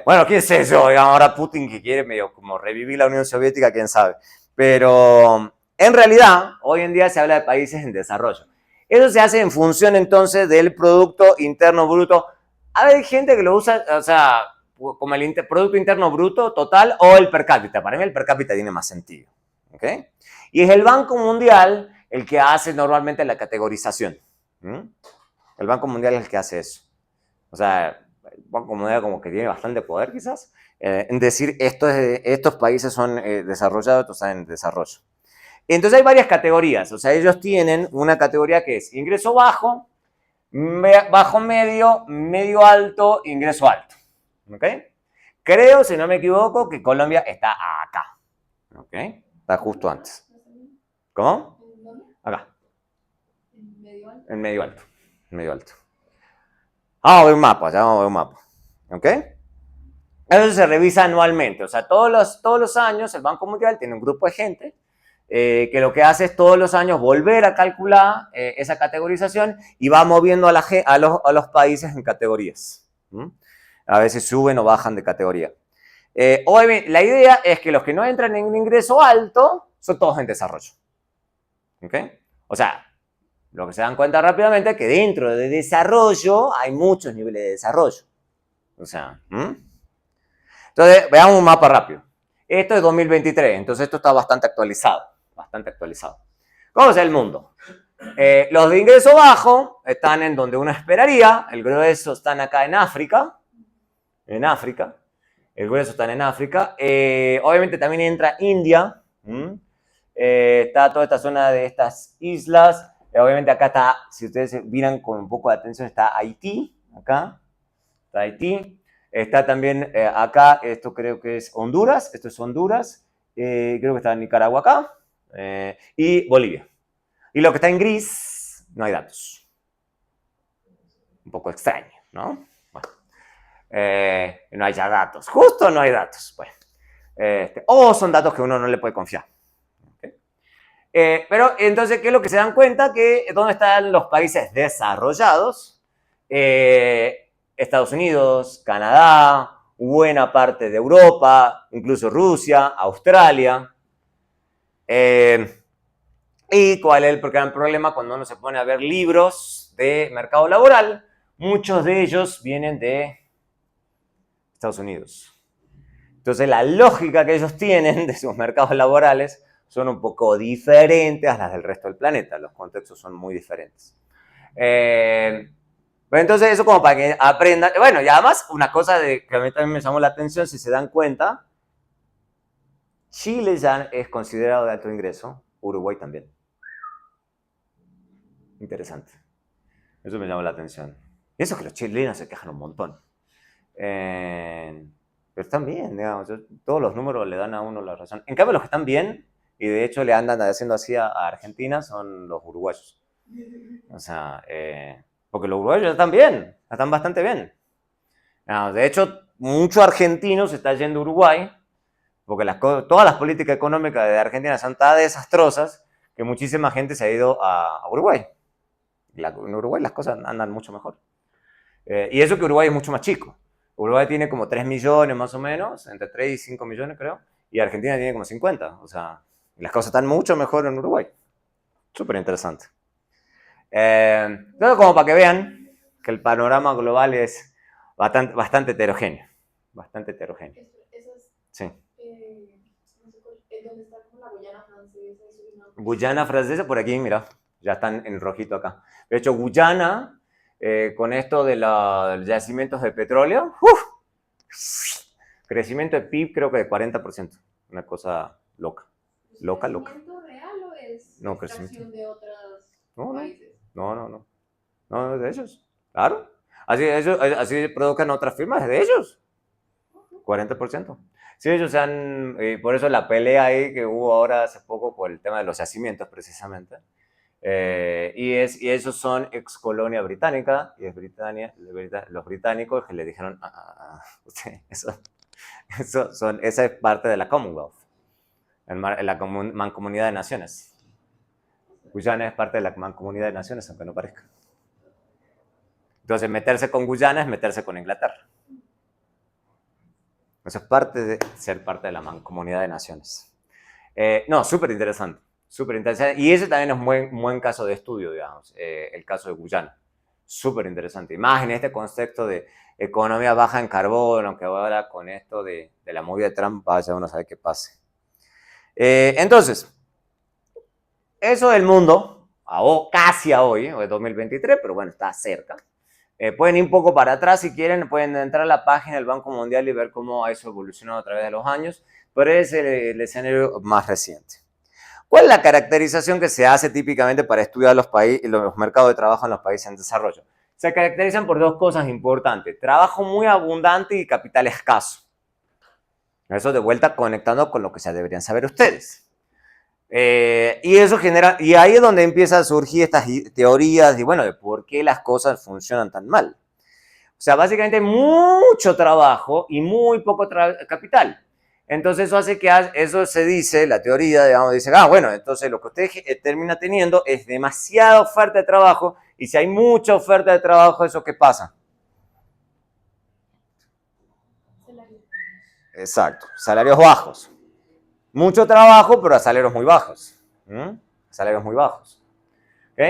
Bueno, quién sé yo, digamos, ahora Putin que quiere medio como revivir la Unión Soviética, quién sabe. Pero en realidad, hoy en día se habla de países en desarrollo. Eso se hace en función entonces del Producto Interno Bruto. Hay gente que lo usa, o sea, como el Producto Interno Bruto total o el per cápita. Para mí el per cápita tiene más sentido. ¿Okay? Y es el Banco Mundial el que hace normalmente la categorización. El Banco Mundial es el que hace eso. O sea, el Banco Mundial como que tiene bastante poder quizás en decir estos países son desarrollados, estos están en desarrollo. Entonces hay varias categorías. O sea, ellos tienen una categoría que es ingreso bajo, bajo medio, medio alto, ingreso alto. ¿Ok? Creo, si no me equivoco, que Colombia está acá. ¿Ok? Está justo antes. ¿Cómo? Acá. ¿En medio alto? En medio alto. En medio alto. Vamos a ver un mapa, ya vamos a ver un mapa. ¿Ok? Eso se revisa anualmente. O sea, todos los años el Banco Mundial tiene un grupo de gente que lo que hace es todos los años volver a calcular esa categorización y va moviendo a los países en categorías. A veces suben o bajan de categoría. Obviamente, la idea es que los que no entran en un ingreso alto son todos en desarrollo. ¿Ok? O sea, lo que se dan cuenta rápidamente es que dentro de desarrollo hay muchos niveles de desarrollo. O sea, entonces veamos un mapa rápido. Esto es 2023, entonces esto está bastante actualizado. Bastante actualizado. ¿Cómo es el mundo? Los de ingreso bajo están en donde uno esperaría. El grueso están acá en África. En África. El grueso están en África. Obviamente también entra India. Está toda esta zona de estas islas. Obviamente acá está, si ustedes miran con un poco de atención, está Haití. Acá está Haití. Está también acá, esto creo que es Honduras. Esto es Honduras. Creo que está Nicaragua acá. Y Bolivia. Y lo que está en gris, no hay datos. Un poco extraño, ¿no? Bueno, no hay ya datos. Justo no hay datos. Bueno, o son datos que uno no le puede confiar. ¿Okay? Pero entonces, ¿qué es lo que se dan cuenta? Que ¿dónde están los países desarrollados? Estados Unidos, Canadá, buena parte de Europa, incluso Rusia, Australia. ¿Y cuál es el gran problema cuando uno se pone a ver libros de mercado laboral? Muchos de ellos vienen de Estados Unidos. Entonces la lógica que ellos tienen de sus mercados laborales son un poco diferentes a las del resto del planeta. Los contextos son muy diferentes. Pero entonces eso como para que aprendan. Bueno, y además una cosa que a mí también me llamó la atención, si se dan cuenta, Chile ya es considerado de alto ingreso, Uruguay también. Interesante. Eso me llama la atención. Y eso que los chilenos se quejan un montón. Pero están bien, digamos. Todos los números le dan a uno la razón. En cambio, los que están bien, y de hecho le andan haciendo así a Argentina, son los uruguayos. O sea, porque los uruguayos están bien, están bastante bien. De hecho, mucho argentino se está yendo a Uruguay, porque todas las políticas económicas de Argentina son tan desastrosas que muchísima gente se ha ido a Uruguay. En Uruguay las cosas andan mucho mejor. Y eso que Uruguay es mucho más chico. Uruguay tiene como 3 millones más o menos, entre 3 y 5 millones creo, y Argentina tiene como 50. O sea, las cosas están mucho mejor en Uruguay. Súper interesante. Entonces, como para que vean que el panorama global es bastante heterogéneo. Bastante heterogéneo. Sí. ¿Dónde está como la Guyana francesa? Guyana francesa, por aquí, mira, ya están en rojito acá. De hecho, Guyana, con esto de los yacimientos de petróleo, crecimiento de PIB creo que de 40%. Una cosa loca. Loca. ¿Crecimiento real o es no, extracción de otros países? No, es de ellos. Claro. Así produzcan otras firmas, es de ellos. 40%. Sí, ellos por eso la pelea ahí que hubo ahora hace poco por el tema de los yacimientos, precisamente. Y esos son ex colonia británica, y es los británicos que le dijeron, esa es parte de la Commonwealth, la mancomunidad de naciones. Guyana es parte de la mancomunidad de naciones, aunque no parezca. Entonces, meterse con Guyana es meterse con Inglaterra. Eso es parte de ser parte de la mancomunidad de naciones. No, súper interesante. Súper interesante. Y ese también es un buen caso de estudio, digamos, el caso de Guyana. Súper interesante. Y más en este contexto de economía baja en carbono, que ahora con esto de la movida de Trump, vaya uno a saber qué pase. Entonces, eso del mundo, casi a hoy, es 2023, pero bueno, está cerca. Pueden ir un poco para atrás si quieren, pueden entrar a la página del Banco Mundial y ver cómo ha eso evolucionado a través de los años, pero es el escenario más reciente. ¿Cuál es la caracterización que se hace típicamente para estudiar los mercados de trabajo en los países en desarrollo? Se caracterizan por dos cosas importantes: trabajo muy abundante y capital escaso. Eso de vuelta conectando con lo que ya deberían saber ustedes. Y eso genera, y ahí es donde empiezan a surgir estas teorías de, bueno, de por qué las cosas funcionan tan mal. O sea, básicamente mucho trabajo y muy poco capital. Entonces eso hace que, eso se dice, la teoría, digamos, dice, bueno, entonces lo que usted termina teniendo es demasiada oferta de trabajo, y si hay mucha oferta de trabajo, ¿eso qué pasa? Exacto, salarios bajos. Mucho trabajo, pero a salarios muy bajos. Salarios muy bajos. ¿Ok?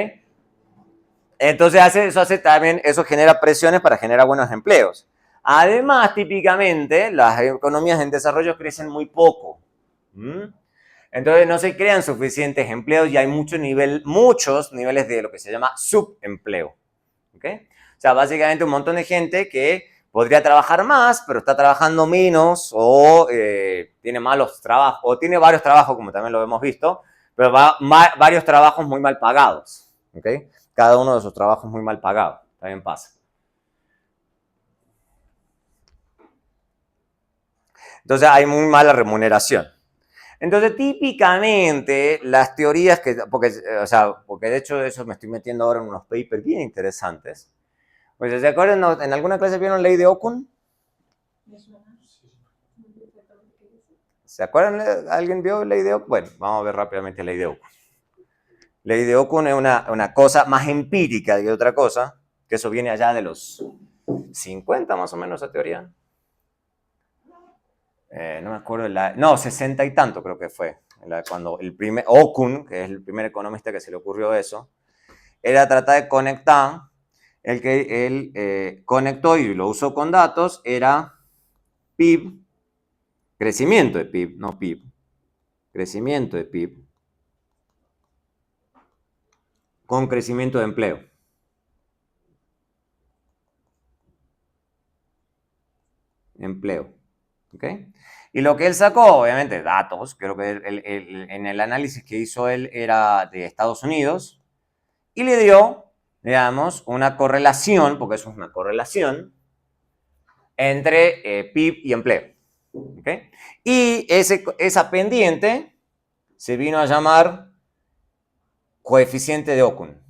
Entonces eso genera presiones para generar buenos empleos. Además, típicamente, las economías en desarrollo crecen muy poco. Entonces no se crean suficientes empleos y hay muchos niveles de lo que se llama subempleo. ¿Okay? O sea, básicamente un montón de gente que podría trabajar más, pero está trabajando menos, o tiene malos trabajos, o tiene varios trabajos, como también lo hemos visto, pero varios trabajos muy mal pagados. ¿Okay? Cada uno de esos trabajos muy mal pagados. También pasa. Entonces hay muy mala remuneración. Entonces, típicamente, las teorías porque de hecho eso me estoy metiendo ahora en unos papers bien interesantes. Pues, ¿se acuerdan? ¿En alguna clase vieron ley de Okun? ¿Se acuerdan? ¿Alguien vio ley de Okun? Bueno, vamos a ver rápidamente ley de Okun. Ley de Okun es una cosa más empírica que otra cosa, que eso viene allá de los 50 más o menos, esa teoría. No me acuerdo, 60 y tanto creo que fue, cuando el primer Okun, que es el primer economista que se le ocurrió eso, era tratar de conectar, el que él conectó y lo usó con datos, era PIB, crecimiento de PIB, no PIB, crecimiento de PIB, con crecimiento de empleo. Empleo. ¿Okay? Y lo que él sacó, obviamente, datos, creo que en el análisis que hizo él era de Estados Unidos, y le dio, digamos, una correlación, porque eso es una correlación, entre PIB y empleo. ¿Okay? Y esa pendiente se vino a llamar coeficiente de Okun.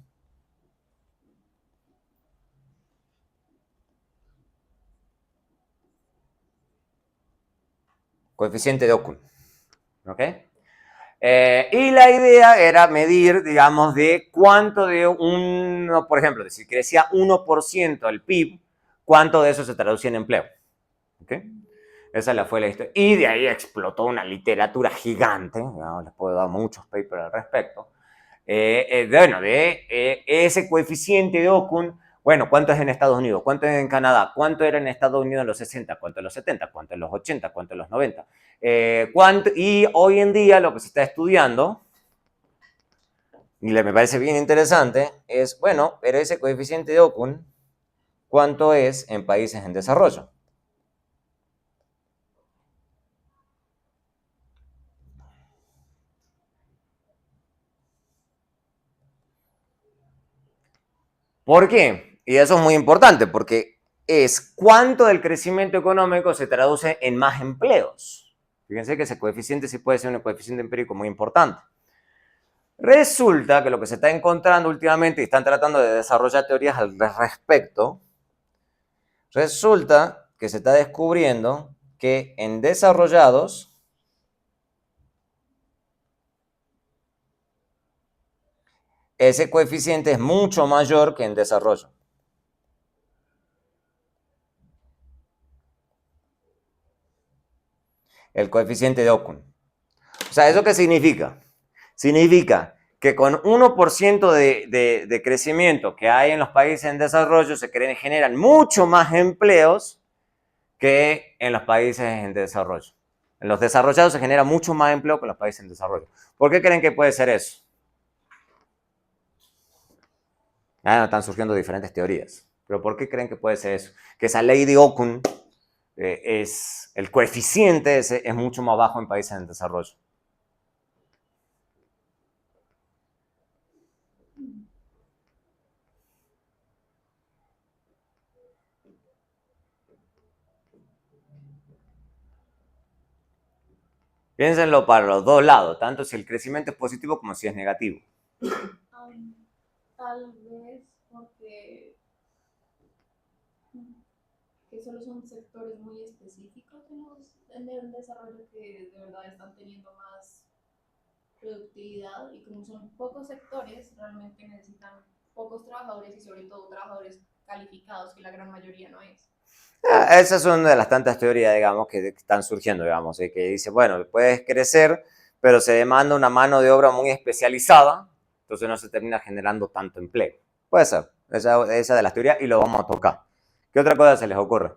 Coeficiente de Okun. ¿Ok? Y la idea era medir, digamos, de cuánto de uno, por ejemplo, si crecía 1% el PIB, cuánto de eso se traducía en empleo. ¿Ok? Esa fue la historia. Y de ahí explotó una literatura gigante, ¿no? Les puedo dar muchos papers al respecto. Ese coeficiente de Okun, bueno, ¿cuánto es en Estados Unidos? ¿Cuánto es en Canadá? ¿Cuánto era en Estados Unidos en los 60? ¿Cuánto en los 70? ¿Cuánto en los 80? ¿Cuánto en los 90? Y hoy en día lo que se está estudiando, y me parece bien interesante, es, bueno, pero ese coeficiente de Okun, ¿cuánto es en países en desarrollo? ¿Por qué? Y eso es muy importante, porque es cuánto del crecimiento económico se traduce en más empleos. Fíjense que ese coeficiente sí puede ser un coeficiente empírico muy importante. Resulta que lo que se está encontrando últimamente, y están tratando de desarrollar teorías al respecto, resulta que se está descubriendo que en desarrollados ese coeficiente es mucho mayor que en desarrollo. El coeficiente de Okun. O sea, ¿eso qué significa? Significa que con 1% de crecimiento que hay en los países en desarrollo se generan mucho más empleos que en los países en desarrollo. En los desarrollados se genera mucho más empleo que en los países en desarrollo. ¿Por qué creen que puede ser eso? Están surgiendo diferentes teorías. Pero ¿por qué creen que puede ser eso? Que esa ley de Okun es el coeficiente ese es mucho más bajo en países en desarrollo. Piénsenlo para los dos lados, tanto si el crecimiento es positivo como si es negativo. Tal vez porque que solo son sectores muy específicos en el desarrollo que de verdad están teniendo más productividad y como son pocos sectores, realmente necesitan pocos trabajadores y sobre todo trabajadores calificados, que la gran mayoría no es. Esa es una de las tantas teorías, digamos, que están surgiendo, digamos, que dice, bueno, puedes crecer, pero se demanda una mano de obra muy especializada, entonces no se termina generando tanto empleo. Puede ser, esa de las teorías y lo vamos a tocar. ¿Qué otra cosa se les ocurre?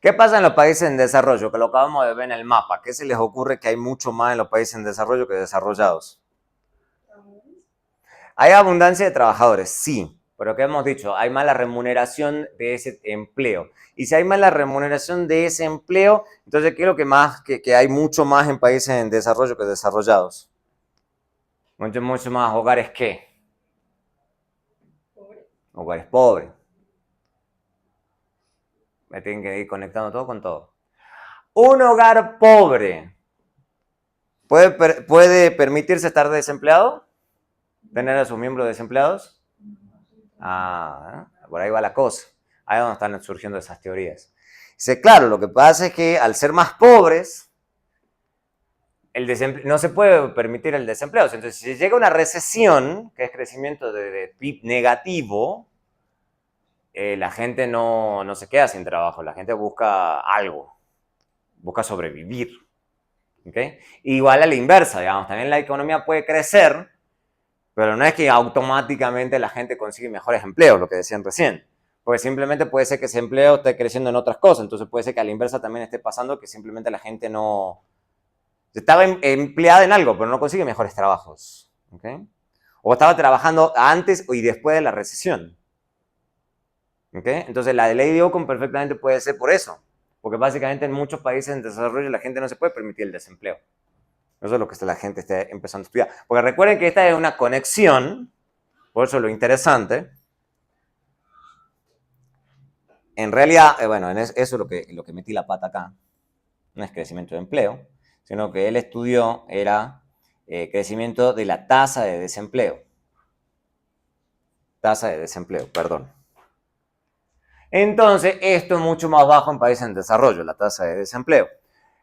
¿Qué pasa en los países en desarrollo? Que lo acabamos de ver en el mapa. ¿Qué se les ocurre que hay mucho más en los países en desarrollo que desarrollados? ¿Hay abundancia de trabajadores? Sí, pero ¿qué hemos dicho? Hay mala remuneración de ese empleo. Y si hay mala remuneración de ese empleo, entonces ¿qué es lo que más, que hay mucho más en países en desarrollo que desarrollados? Mucho más hogares ¿qué? Pobre. Hogares pobres. Me tienen que ir conectando todo con todo. Un hogar pobre puede permitirse estar desempleado, tener a sus miembros desempleados. Por ahí va la cosa. Ahí es donde están surgiendo esas teorías. Dice, claro, lo que pasa es que al ser más pobres, no se puede permitir el desempleo. Entonces, si llega una recesión, que es crecimiento de PIB negativo, la gente no se queda sin trabajo, la gente busca algo, busca sobrevivir. ¿Okay? Igual a la inversa, digamos, también la economía puede crecer, pero no es que automáticamente la gente consigue mejores empleos, lo que decían recién. Porque simplemente puede ser que ese empleo esté creciendo en otras cosas. Entonces puede ser que a la inversa también esté pasando que simplemente la gente no... Estaba empleada en algo, pero no consigue mejores trabajos. ¿Okay? O estaba trabajando antes y después de la recesión. ¿Okay? Entonces la ley de Ocon perfectamente puede ser por eso. Porque básicamente en muchos países en desarrollo la gente no se puede permitir el desempleo. Eso es lo que la gente está empezando a estudiar. Porque recuerden que esta es una conexión, por eso lo interesante. En realidad, bueno, eso es lo que metí la pata acá. No es crecimiento de empleo, sino que él estudió era crecimiento de la tasa de desempleo. Tasa de desempleo, perdón. Entonces, esto es mucho más bajo en países en desarrollo, la tasa de desempleo.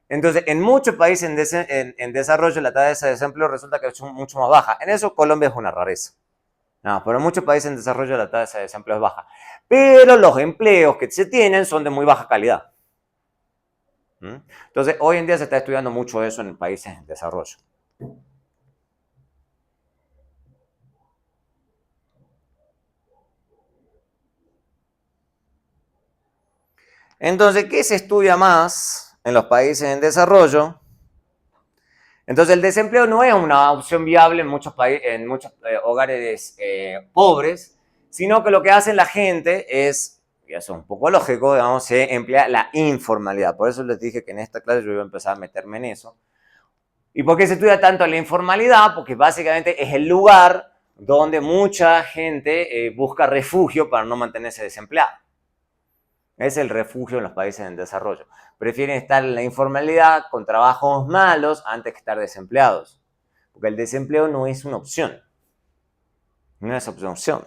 Entonces, en muchos países en desarrollo, la tasa de desempleo resulta que es mucho más baja. En eso, Colombia es una rareza. No, pero en muchos países en desarrollo la tasa de desempleo es baja. Pero los empleos que se tienen son de muy baja calidad. Entonces, hoy en día se está estudiando mucho eso en países en desarrollo. Entonces, ¿qué se estudia más en los países en desarrollo? Entonces, el desempleo no es una opción viable en muchos hogares pobres, sino que lo que hace la gente es, y eso es un poco lógico, digamos, se emplea la informalidad. Por eso les dije que en esta clase yo iba a empezar a meterme en eso. ¿Y por qué se estudia tanto la informalidad? Porque básicamente es el lugar donde mucha gente busca refugio para no mantenerse desempleada. Es el refugio en los países en desarrollo. Prefieren estar en la informalidad con trabajos malos antes que estar desempleados. Porque el desempleo no es una opción. No es una opción.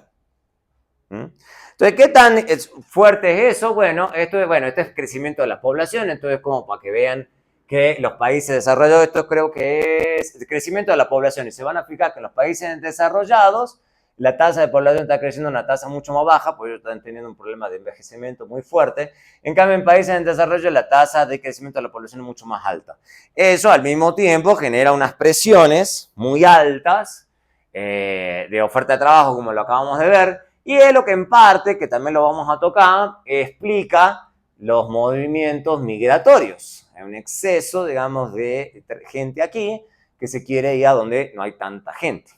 Entonces, ¿qué tan fuerte es eso? Bueno, esto es crecimiento de la población. Entonces, como para que vean que los países desarrollados, esto creo que es el crecimiento de la población. Y se van a fijar que en los países desarrollados la tasa de población está creciendo a una tasa mucho más baja, porque ellos están teniendo un problema de envejecimiento muy fuerte. En cambio, en países en desarrollo, la tasa de crecimiento de la población es mucho más alta. Eso, al mismo tiempo, genera unas presiones muy altas de oferta de trabajo, como lo acabamos de ver, y es lo que en parte, que también lo vamos a tocar, explica los movimientos migratorios. Hay un exceso, digamos, de gente aquí que se quiere ir a donde no hay tanta gente.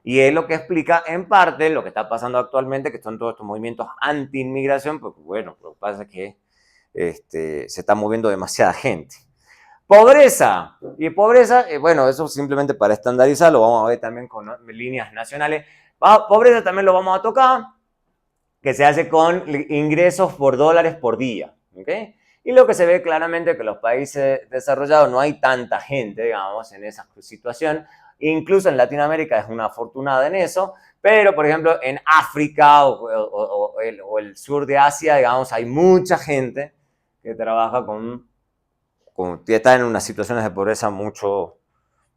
Y es lo que explica en parte lo que está pasando actualmente, que son todos estos movimientos anti-inmigración, porque bueno, lo que pasa es que se está moviendo demasiada gente. Pobreza. Y pobreza, bueno, eso simplemente para estandarizar, lo vamos a ver también con líneas nacionales. Pobreza también lo vamos a tocar, que se hace con ingresos por dólares por día. ¿Okay? Y lo que se ve claramente es que en los países desarrollados no hay tanta gente, digamos, en esa situación. Incluso en Latinoamérica es una afortunada en eso, pero por ejemplo en África o el sur de Asia, digamos, hay mucha gente que trabaja está en unas situaciones de pobreza mucho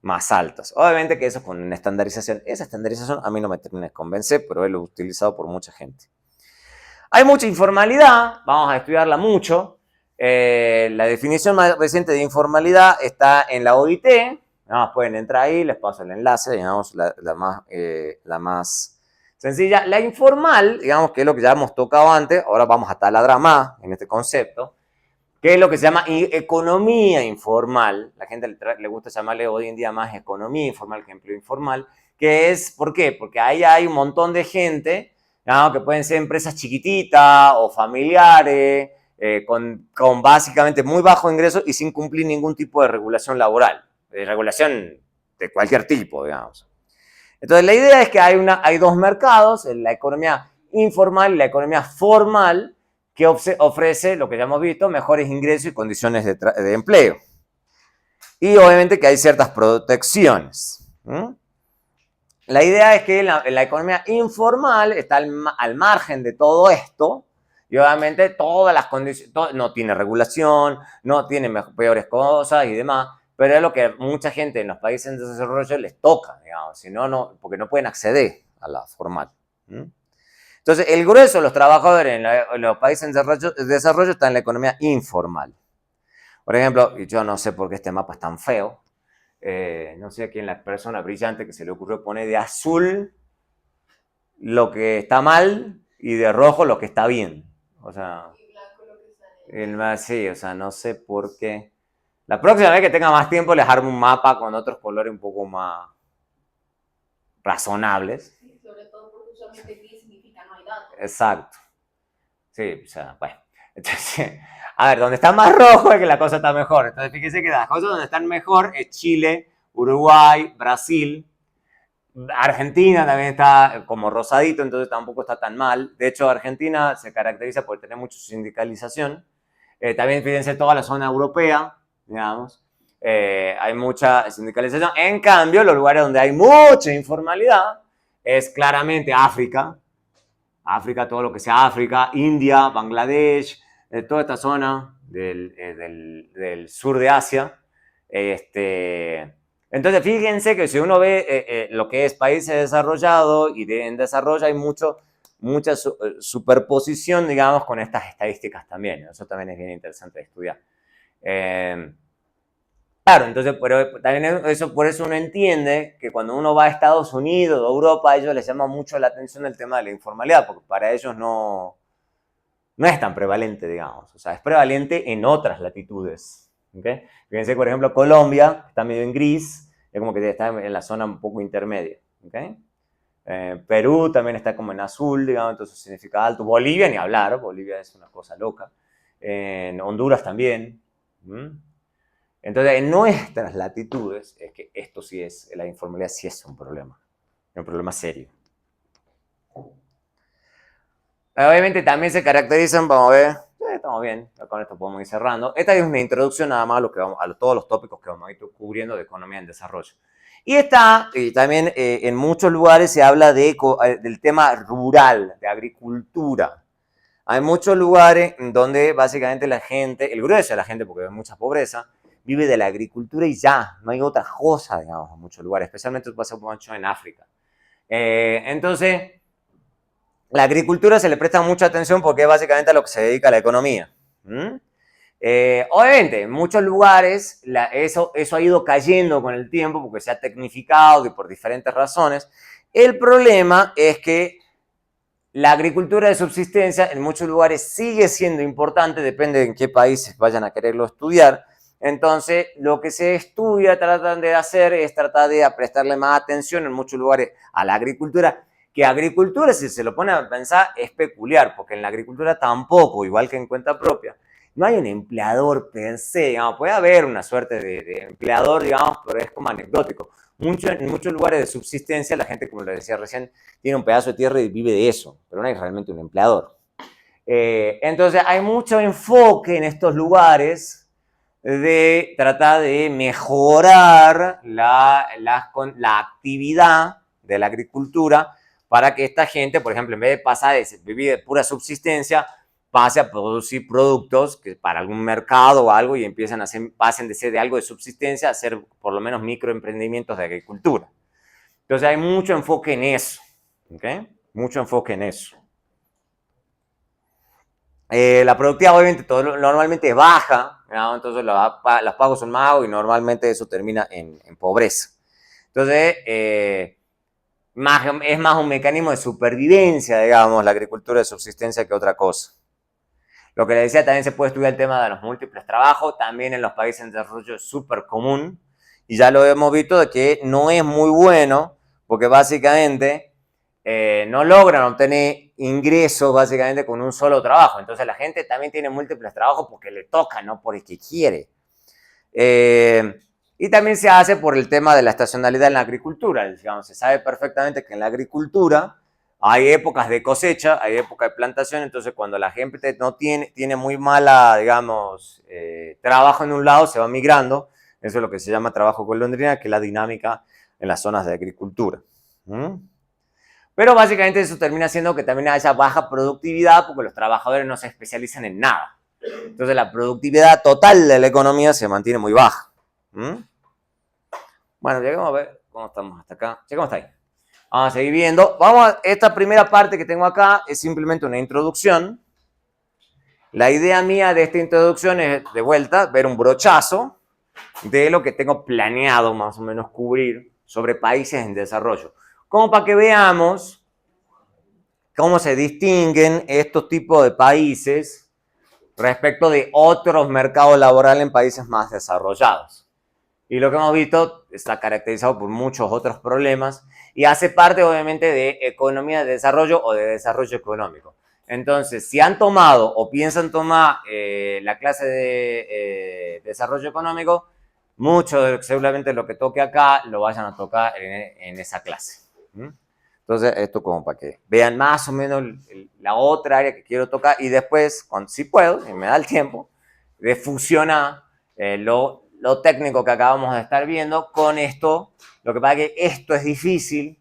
más altas. Obviamente que eso con una estandarización, esa estandarización a mí no me termina de convencer, pero lo he utilizado por mucha gente. Hay mucha informalidad, vamos a estudiarla mucho. La definición más reciente de informalidad está en la OIT. Nada más pueden entrar ahí, les paso el enlace, digamos, la más sencilla. La informal, digamos que es lo que ya hemos tocado antes, ahora vamos a taladrar más en este concepto, que es lo que se llama economía informal. La gente le gusta llamarle hoy en día más economía informal que empleo informal, que es, ¿por qué? Porque ahí hay un montón de gente, ¿no? Que pueden ser empresas chiquititas o familiares, con básicamente muy bajo ingreso y sin cumplir ningún tipo de regulación laboral, de regulación de cualquier tipo, digamos. Entonces, la idea es que hay dos mercados, la economía informal y la economía formal, que ofrece, lo que ya hemos visto, mejores ingresos y condiciones de empleo. Y obviamente que hay ciertas protecciones. La idea es que la economía informal está al margen de todo esto, y obviamente todas las condiciones, no tiene regulación, no tiene peores cosas y demás, pero es lo que mucha gente en los países en desarrollo les toca, digamos, si no, porque no pueden acceder a la formal. Entonces, el grueso de los trabajadores en los países en desarrollo está en la economía informal. Por ejemplo, y yo no sé por qué este mapa es tan feo, no sé a quién la persona brillante que se le ocurrió poner de azul lo que está mal y de rojo lo que está bien. O sea, Y blanco lo que está en el más, sí, o sea, no sé por qué. La próxima vez que tenga más tiempo les armo un mapa con otros colores un poco más razonables. sí, sobre todo porque usualmente gris significa no hay datos. Exacto. Sí, o sea, bueno. Entonces, a ver, donde está más rojo es que la cosa está mejor. Entonces, fíjense que las cosas donde están mejor es Chile, Uruguay, Brasil. Argentina también está como rosadito, entonces tampoco está tan mal. De hecho, Argentina se caracteriza por tener mucha sindicalización. También fíjense toda la zona europea, digamos. Hay mucha sindicalización. En cambio, los lugares donde hay mucha informalidad es claramente África. África, todo lo que sea África, India, Bangladesh, toda esta zona del sur de Asia. Entonces, fíjense que si uno ve lo que es países desarrollados y en desarrollo hay mucha superposición, digamos, con estas estadísticas también. Eso también es bien interesante de estudiar. Claro, entonces también eso, por eso uno entiende que cuando uno va a Estados Unidos o Europa, a ellos les llama mucho la atención el tema de la informalidad, porque para ellos no es tan prevalente, digamos. O sea, es prevalente en otras latitudes. ¿Okay? Fíjense, por ejemplo, Colombia está medio en gris, es como que está en la zona un poco intermedia. ¿Okay? Perú también está como en azul, digamos, entonces significa alto. Bolivia, ni hablar, Bolivia es una cosa loca. En Honduras también. Entonces, en nuestras latitudes, es que esto sí es, la informalidad sí es un problema serio. Obviamente también se caracterizan, vamos a ver, estamos bien, con esto podemos ir cerrando. Esta es una introducción nada más a todos los tópicos que vamos a ir cubriendo de economía en desarrollo. Y también en muchos lugares se habla del tema rural, de agricultura. Hay muchos lugares donde básicamente la gente, el grueso de la gente, porque hay mucha pobreza, vive de la agricultura y ya, no hay otra cosa, digamos, en muchos lugares, especialmente pasa mucho en África. Entonces, la agricultura se le presta mucha atención porque es básicamente a lo que se dedica la economía. Obviamente, en muchos lugares eso ha ido cayendo con el tiempo porque se ha tecnificado y por diferentes razones. El problema es que la agricultura de subsistencia en muchos lugares sigue siendo importante, depende de en qué países vayan a quererlo estudiar. Entonces, lo que se estudia, tratan de hacer, es tratar de prestarle más atención en muchos lugares a la agricultura, que agricultura, si se lo pone a pensar, es peculiar, porque en la agricultura tampoco, igual que en cuenta propia, no hay un empleador per se, digamos, puede haber una suerte de empleador, digamos, pero es como anecdótico. En muchos lugares de subsistencia, la gente, como lo decía recién, tiene un pedazo de tierra y vive de eso, pero no hay realmente un empleador. Entonces, hay mucho enfoque en estos lugares de tratar de mejorar la actividad de la agricultura para que esta gente, por ejemplo, en vez de pasar de vivir de pura subsistencia, pase a producir productos que para algún mercado o algo y pasen de ser de algo de subsistencia a ser por lo menos microemprendimientos de agricultura. Entonces hay mucho enfoque en eso, ¿okay? Mucho enfoque en eso. La productividad obviamente normalmente es baja, ¿no? Entonces los pagos son magos y normalmente eso termina en pobreza. Entonces, es más un mecanismo de supervivencia, digamos, la agricultura de subsistencia que otra cosa. Lo que le decía, también se puede estudiar el tema de los múltiples trabajos, también en los países en desarrollo es súper común, y ya lo hemos visto de que no es muy bueno, porque básicamente no logran obtener ingresos básicamente con un solo trabajo. Entonces la gente también tiene múltiples trabajos porque le toca, no porque quiere. Y también se hace por el tema de la estacionalidad en la agricultura. Digamos, se sabe perfectamente que en la agricultura hay épocas de cosecha, hay épocas de plantación, entonces cuando la gente no tiene muy mala, digamos, trabajo en un lado, se va migrando. Eso es lo que se llama trabajo golondrina, que es la dinámica en las zonas de agricultura. Pero básicamente eso termina siendo que también haya baja productividad porque los trabajadores no se especializan en nada. Entonces la productividad total de la economía se mantiene muy baja. Bueno, llegamos a ver cómo estamos hasta acá. Llegamos hasta ahí. Vamos a seguir viendo. Esta primera parte que tengo acá es simplemente una introducción. La idea mía de esta introducción es, de vuelta, ver un brochazo de lo que tengo planeado más o menos cubrir sobre países en desarrollo. Como para que veamos cómo se distinguen estos tipos de países respecto de otros mercados laborales en países más desarrollados. Y lo que hemos visto está caracterizado por muchos otros problemas y hace parte obviamente de economía de desarrollo o de desarrollo económico. Entonces, si han tomado o piensan tomar la clase de desarrollo económico, mucho seguramente lo que toque acá lo vayan a tocar en esa clase. Entonces, esto como para que vean más o menos la otra área que quiero tocar y después, cuando, si puedo, y me da el tiempo, de fusionar lo técnico que acabamos de estar viendo con esto. Lo que pasa es que esto es difícil,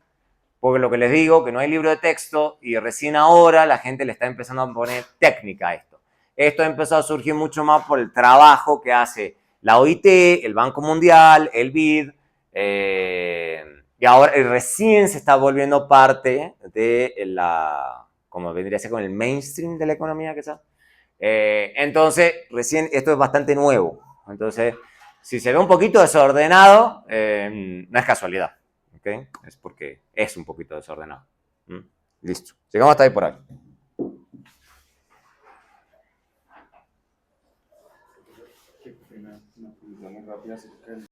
porque lo que les digo, que no hay libro de texto y recién ahora la gente le está empezando a poner técnica a esto. Esto ha empezado a surgir mucho más por el trabajo que hace la OIT, el Banco Mundial, el BID, y ahora recién se está volviendo parte de la, como vendría a ser con el mainstream de la economía, quizás. Entonces, recién esto es bastante nuevo. Entonces, si se ve un poquito desordenado, no es casualidad. ¿Okay? Es porque es un poquito desordenado. Listo. Llegamos hasta ahí por ahí. Una publicidad muy rápida.